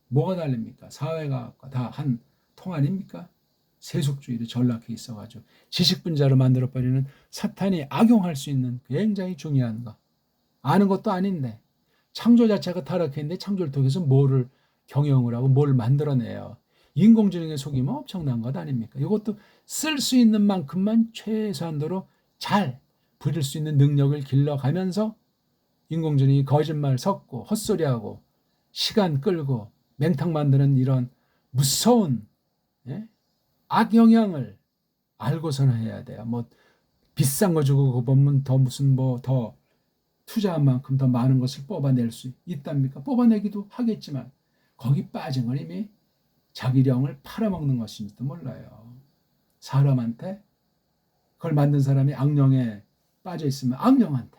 S1: 뭐가 다릅니까? 사회과학과 다 한 통 아닙니까? 세속주의로 전락해 있어가지고 지식분자로 만들어버리는 사탄이 악용할 수 있는 굉장히 중요한 거 아는 것도 아닌데 창조 자체가 타락했는데 창조를 통해서 뭐를 경영을 하고 뭘 만들어내요. 인공지능에 속이면 엄청난 것 아닙니까? 이것도 쓸 수 있는 만큼만 최소한도로 잘 부릴 수 있는 능력을 길러가면서 인공지능이 거짓말 섞고 헛소리하고 시간 끌고 맹탕 만드는 이런 무서운 악영향을 알고서는 해야 돼요. 뭐 비싼 거 주고 그거 보면 더 무슨 뭐 더 투자한 만큼 더 많은 것을 뽑아낼 수 있답니까? 뽑아내기도 하겠지만 거기 빠진 건 이미 자기령을 팔아먹는 것인지도 몰라요. 사람한테 그걸 만든 사람이 악령에 빠져 있으면 악령한테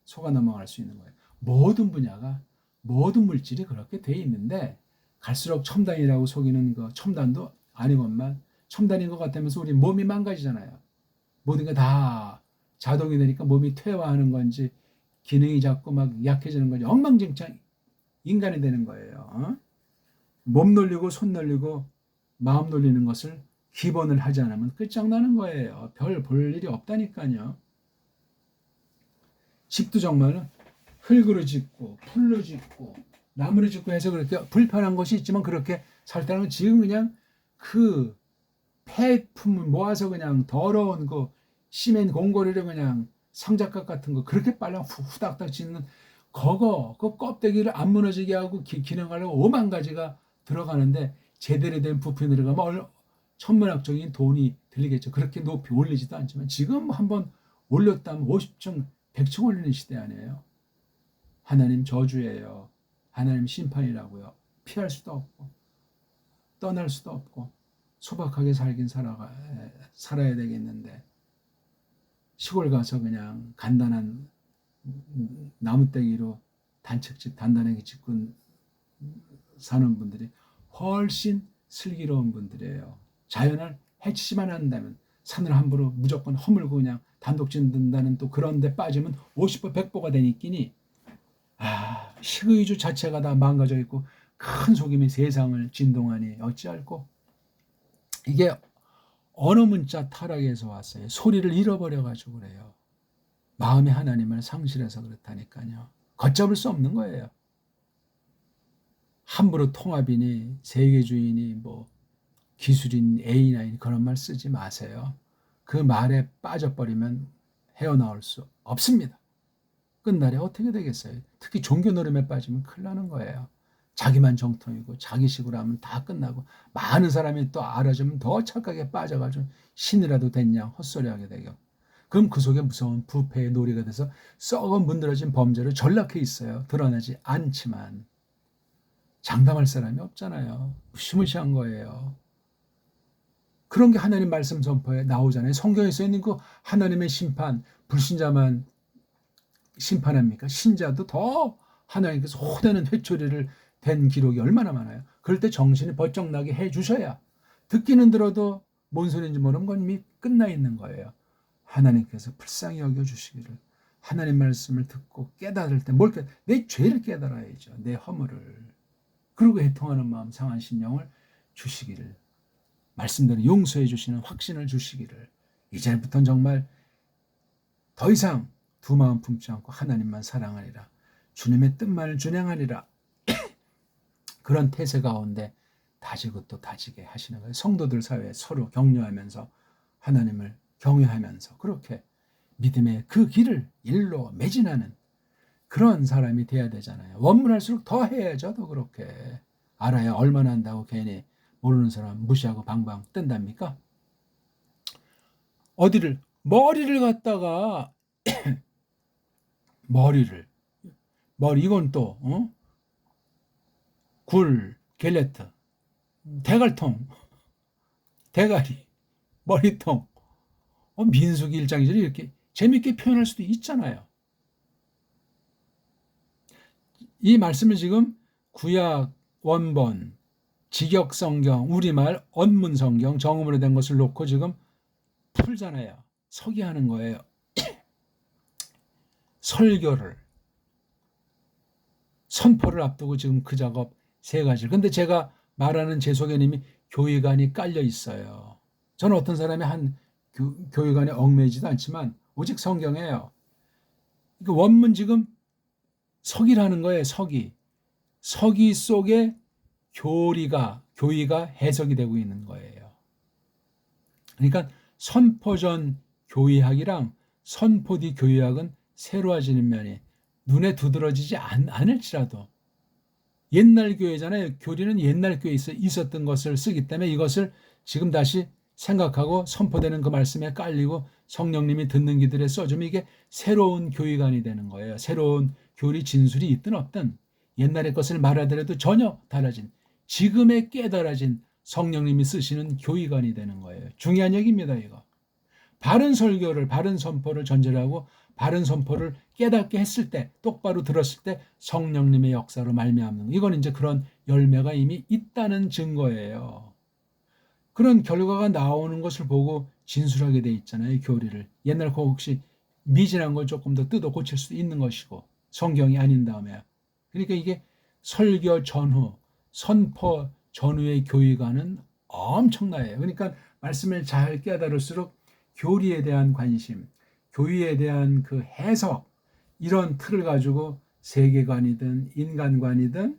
S1: 속아 넘어갈 수 있는 거예요. 모든 분야가 모든 물질이 그렇게 돼 있는데 갈수록 첨단이라고 속이는 거 첨단도 아니건만 첨단인 것 같다면서 우리 몸이 망가지잖아요. 모든 게 다 자동이 되니까 몸이 퇴화하는 건지 기능이 자꾸 막 약해지는 건지 엉망진창 인간이 되는 거예요. 몸 놀리고 손 놀리고 마음 놀리는 것을 기본을 하지 않으면 끝장나는 거예요. 별 볼 일이 없다니까요. 집도 정말 흙으로 짓고 풀로 짓고 나무로 짓고 해서 그렇게 불편한 것이 있지만 그렇게 살 때는 지금 그냥 그 폐품을 모아서 그냥 더러운 그 시멘 공고리를 그냥 상자값 같은 거 그렇게 빨랑 후닥닥 짓는 그거 그 껍데기를 안 무너지게 하고 기능하려고 5만 가지가 들어가는데 제대로 된 부품이 들어가면 천문학적인 돈이 들리겠죠. 그렇게 높이 올리지도 않지만 지금 한번 올렸다면 50층 100층 올리는 시대 아니에요. 하나님 저주예요. 하나님 심판이라고요. 피할 수도 없고 떠날 수도 없고 소박하게 살아야 되겠는데 시골 가서 그냥 간단한 나무떼기로 단층집 단단하게 짓고 사는 분들이 훨씬 슬기로운 분들이에요. 자연을 해치지만 않는다면 산을 함부로 무조건 허물고 그냥 단독 짓는다는 또 그런 데 빠지면 50보 100보가 되니끼니 식의주 자체가 다 망가져 있고 큰 속임이 세상을 진동하니 어찌할꼬. 이게 언어 문자 타락에서 왔어요. 소리를 잃어버려가지고 그래요. 마음의 하나님을 상실해서 그렇다니까요. 걷잡을 수 없는 거예요. 함부로 통합이니 세계주의니 뭐 기술인 A나 그런 말 쓰지 마세요. 그 말에 빠져버리면 헤어나올 수 없습니다. 끝날에 어떻게 되겠어요? 특히 종교 노름에 빠지면 큰일 나는 거예요. 자기만 정통이고 자기식으로 하면 다 끝나고 많은 사람이 또 알아주면 더 착각에 빠져가지고 신이라도 됐냐 헛소리하게 되고 그럼 그 속에 무서운 부패의 놀이가 돼서 썩어 문드러진 범죄로 전락해 있어요. 드러나지 않지만 장담할 사람이 없잖아요. 무시무시한 거예요. 그런 게 하나님 말씀 선포에 나오잖아요. 성경에 써 있는 그 하나님의 심판, 불신자만 심판합니까? 신자도 더 하나님께서 호되는 회초리를 댄 기록이 얼마나 많아요. 그럴 때 정신이 번쩍 나게 해주셔야 듣기는 들어도 뭔 소리인지 모르는 건 이미 끝나 있는 거예요. 하나님께서 불쌍히 여겨주시기를 하나님 말씀을 듣고 깨달을 때 내 죄를 깨달아야죠. 내 허물을. 그리고 애통하는 마음 상한 심령을 주시기를 말씀대로 용서해 주시는 확신을 주시기를 이제부터는 정말 더 이상 두 마음 품지 않고 하나님만 사랑하리라. 주님의 뜻만을 준행하리라. 그런 태세 가운데 다지고 또 다지게 하시는 거예요. 성도들 사이에 서로 격려하면서 하나님을 경외하면서 그렇게 믿음의 그 길을 일로 매진하는 그런 사람이 돼야 되잖아요. 원문할수록 더 해야죠. 더 그렇게 알아야 얼마나 한다고 괜히 모르는 사람 무시하고 방방 뜬답니까? 머리를 갖다가 머리 이건 또 굴, 갤레트, 대갈통, 대가리, 머리통 민수기 1장 2절에 이렇게 재밌게 표현할 수도 있잖아요. 이 말씀을 지금 구약 원본, 직역성경, 우리말, 언문성경, 정음으로 된 것을 놓고 지금 풀잖아요. 서기하는 거예요. 설교를, 선포를 앞두고 지금 그 작업 세 가지를. 근데 제가 말하는 제 속에는 이미 교회관이 깔려 있어요. 저는 어떤 사람이 한 교회관에 얽매이지도 않지만 오직 성경이에요. 그 원문 지금 서기라는 거예요. 서기 속에 교리가 해석이 되고 있는 거예요. 그러니까 선포전 교의학이랑 선포 뒤 교의학은 새로워지는 면이 눈에 두드러지지 않을지라도 옛날 교회잖아요. 교리는 옛날 교회에 있었던 것을 쓰기 때문에 이것을 지금 다시 생각하고 선포되는 그 말씀에 깔리고 성령님이 듣는 귀들에 써주면 이게 새로운 교의관이 되는 거예요. 새로운 교리 진술이 있든 없든 옛날의 것을 말하더라도 전혀 달라진 지금의 깨달아진 성령님이 쓰시는 교의관이 되는 거예요. 중요한 얘기입니다. 이거. 바른 설교를 바른 선포를 전제하고 바른 선포를 깨닫게 했을 때 똑바로 들었을 때 성령님의 역사로 말미암는 이건 이제 그런 열매가 이미 있다는 증거예요. 그런 결과가 나오는 것을 보고 진술하게 돼 있잖아요. 교리를. 옛날 거 혹시 미진한 걸 조금 더 뜯어 고칠 수도 있는 것이고 성경이 아닌 다음에 그러니까 이게 설교 전후 선포 전후의 교의관은 엄청나요. 그러니까 말씀을 잘 깨달을수록 교리에 대한 관심, 교리에 대한 그 해석 이런 틀을 가지고 세계관이든 인간관이든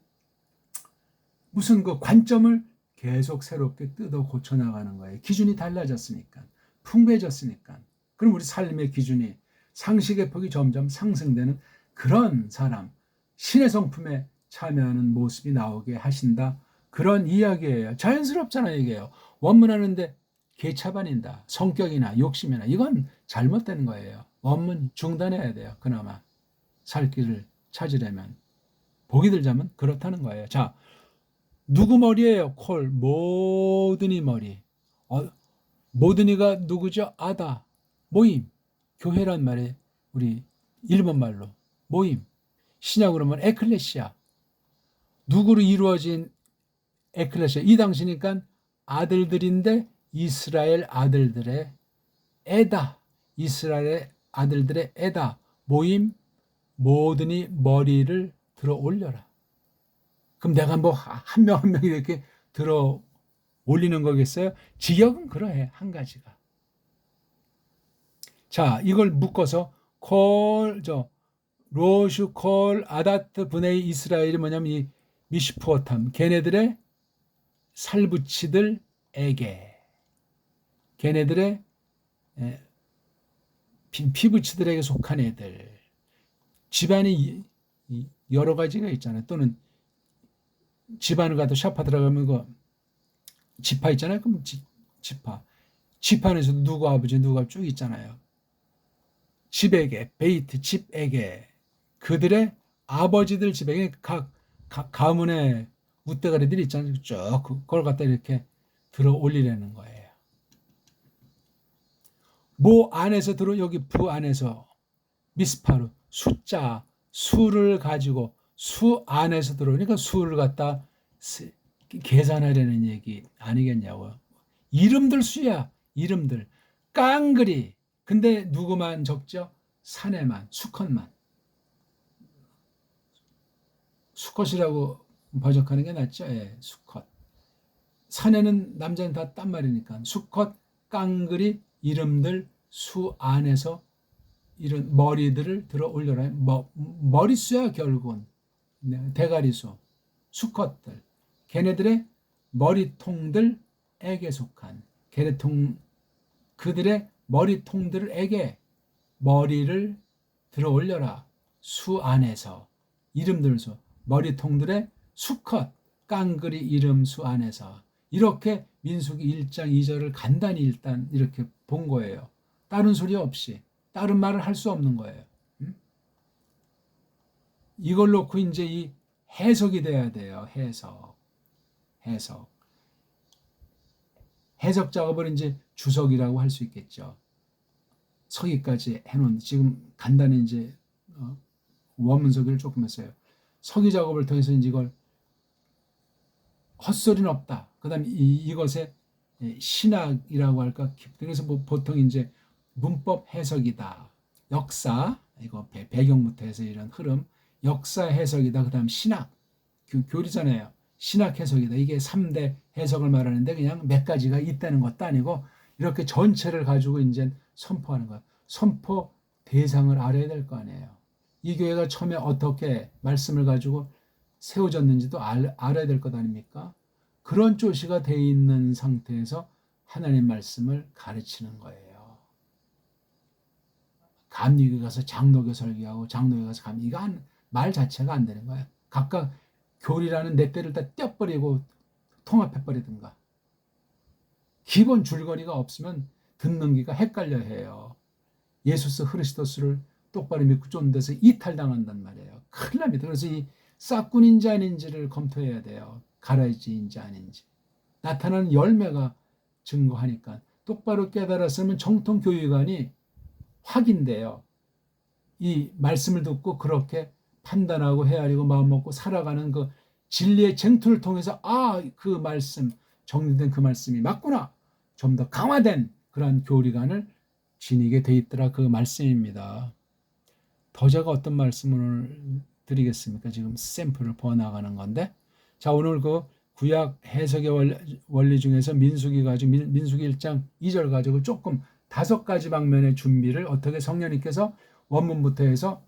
S1: 무슨 그 관점을 계속 새롭게 뜯어 고쳐 나가는 거예요. 기준이 달라졌으니까, 풍부해졌으니까. 그럼 우리 삶의 기준이 상식의 폭이 점점 상승되는 그런 사람, 신의 성품에 참여하는 모습이 나오게 하신다. 그런 이야기예요. 자연스럽잖아요, 이게요. 원문하는데 개차반인다. 성격이나 욕심이나 이건 잘못된 거예요. 원문 중단해야 돼요. 그나마 살 길을 찾으려면. 보기 들자면 그렇다는 거예요. 자, 누구 머리예요? 콜. 모든 이 머리. 모든 이가 누구죠? 아다. 모임. 교회란 말에 우리 일본 말로 모임. 신약으로 하면 에클레시아. 누구로 이루어진 에클레시아. 이 당시니까 아들들인데 이스라엘 아들들의 에다. 이스라엘 아들들의 에다. 모임. 모든이 머리를 들어 올려라. 그럼 내가 뭐 한 명 한 명 이렇게 들어 올리는 거겠어요? 직역은 그러해. 한 가지가. 자, 이걸 묶어서 로슈 콜 아다트 브네이 이스라엘이 뭐냐면 이 미시푸어탐, 걔네들의 살붙이들에게, 걔네들의 피부치들에게 속한 애들. 집안이 여러 가지가 있잖아요. 또는 집안을 가도 샤파 들어가면 그 지파 있잖아요. 그럼 지파 안에서도 누구 아버지 누가 쭉 있잖아요. 집에게, 베이트 집에게, 그들의 아버지들 집에게 각 가문의 웃대가리들이 있잖아요. 쭉 그걸 갖다 이렇게 들어 올리려는 거예요. 모 안에서 여기 부 안에서 미스파르 숫자 수를 가지고 수 안에서 들어오니까 수를 갖다 계산하려는 얘기 아니겠냐고. 이름들 수야. 이름들 깡그리. 근데 누구만 적죠? 사내만, 수컷만. 수컷이라고 번역하는 게 낫죠. 예, 수컷. 사내는 남자는 다 딴 말이니까 수컷 깡그리 이름들 수 안에서 이런 머리들을 들어 올려라. 머리수야 결국은. 대가리수. 수컷들. 걔네들의 머리통들에게 속한 그들의 머리통들에게 머리를 들어 올려라. 수 안에서 이름들 수. 머리통들의 수컷 깡그리 이름 수 안에서. 이렇게 민수기 1장 2절을 간단히 일단 이렇게 본 거예요. 다른 소리 없이. 다른 말을 할 수 없는 거예요. 이걸 놓고 이제 이 해석이 돼야 돼요. 해석 작업을 이제 주석이라고 할 수 있겠죠. 서기까지 해놓은, 지금 간단히 이제 원문 서기를 조금 했어요. 서기 작업을 통해서 이제 이걸 헛소리는 없다. 그 다음에 이것의 신학이라고 할까. 그래서 뭐 보통 이제 문법 해석이다. 역사, 이거 배경부터 해서 이런 흐름, 역사 해석이다. 그 다음 신학, 교리잖아요. 신학 해석이다. 이게 3대 해석을 말하는데 그냥 몇 가지가 있다는 것도 아니고 이렇게 전체를 가지고 이제 선포하는 거야. 선포 대상을 알아야 될 거 아니에요. 이 교회가 처음에 어떻게 말씀을 가지고 세워졌는지도 알아야 될 것 아닙니까? 그런 조시가 돼 있는 상태에서 하나님 말씀을 가르치는 거예요. 감리교 가서 장로교 설교하고 장로교 가서 감리교, 이거 말 자체가 안 되는 거예요. 각각 교리라는 내 때를 다 떼어버리고 통합해버리든가. 기본 줄거리가 없으면 듣는 기가 헷갈려 해요. 예수스 흐리스도스를 똑바로 믿고 좀 돼서 이탈당한단 말이에요. 큰일 납니다. 그래서 이 싹군인지 아닌지를 검토해야 돼요. 가라지인지 아닌지. 나타나는 열매가 증거하니까. 똑바로 깨달았으면 정통교육관이 확인돼요. 이 말씀을 듣고 그렇게 판단하고 헤아리고 마음 먹고 살아가는 그 진리의 쟁투를 통해서 그 말씀, 정리된 그 말씀이 맞구나. 좀 더 강화된 그러한 교리관을 지니게 돼 있더라. 그 말씀입니다. 더 제가 어떤 말씀을 드리겠습니까? 지금 샘플을 보아나가는 건데. 자, 오늘 그 구약 해석의 원리 중에서 민수기 1장 2절 가지고 조금 5가지 방면의 준비를 어떻게 성령님께서 원문부터 해서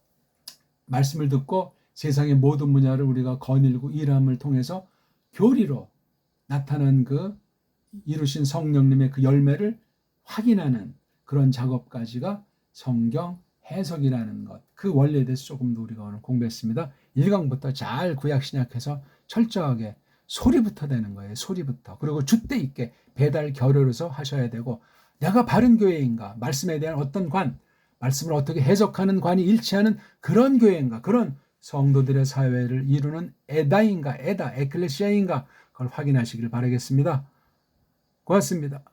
S1: 말씀을 듣고 세상의 모든 분야를 우리가 거닐고 일함을 통해서 교리로 나타난 그 이루신 성령님의 그 열매를 확인하는 그런 작업까지가 성경 해석이라는 것, 그 원리에 대해서 조금 더 우리가 오늘 공부했습니다. 1강부터 잘 구약 신약해서 철저하게 소리부터 되는 거예요. 소리부터. 그리고 줏대 있게 배달 결혈해서 하셔야 되고, 내가 바른 교회인가, 말씀에 대한 어떤 말씀을 어떻게 해석하는 관이 일치하는 그런 교회인가, 그런 성도들의 사회를 이루는 에클레시아인가, 그걸 확인하시길 바라겠습니다. 고맙습니다.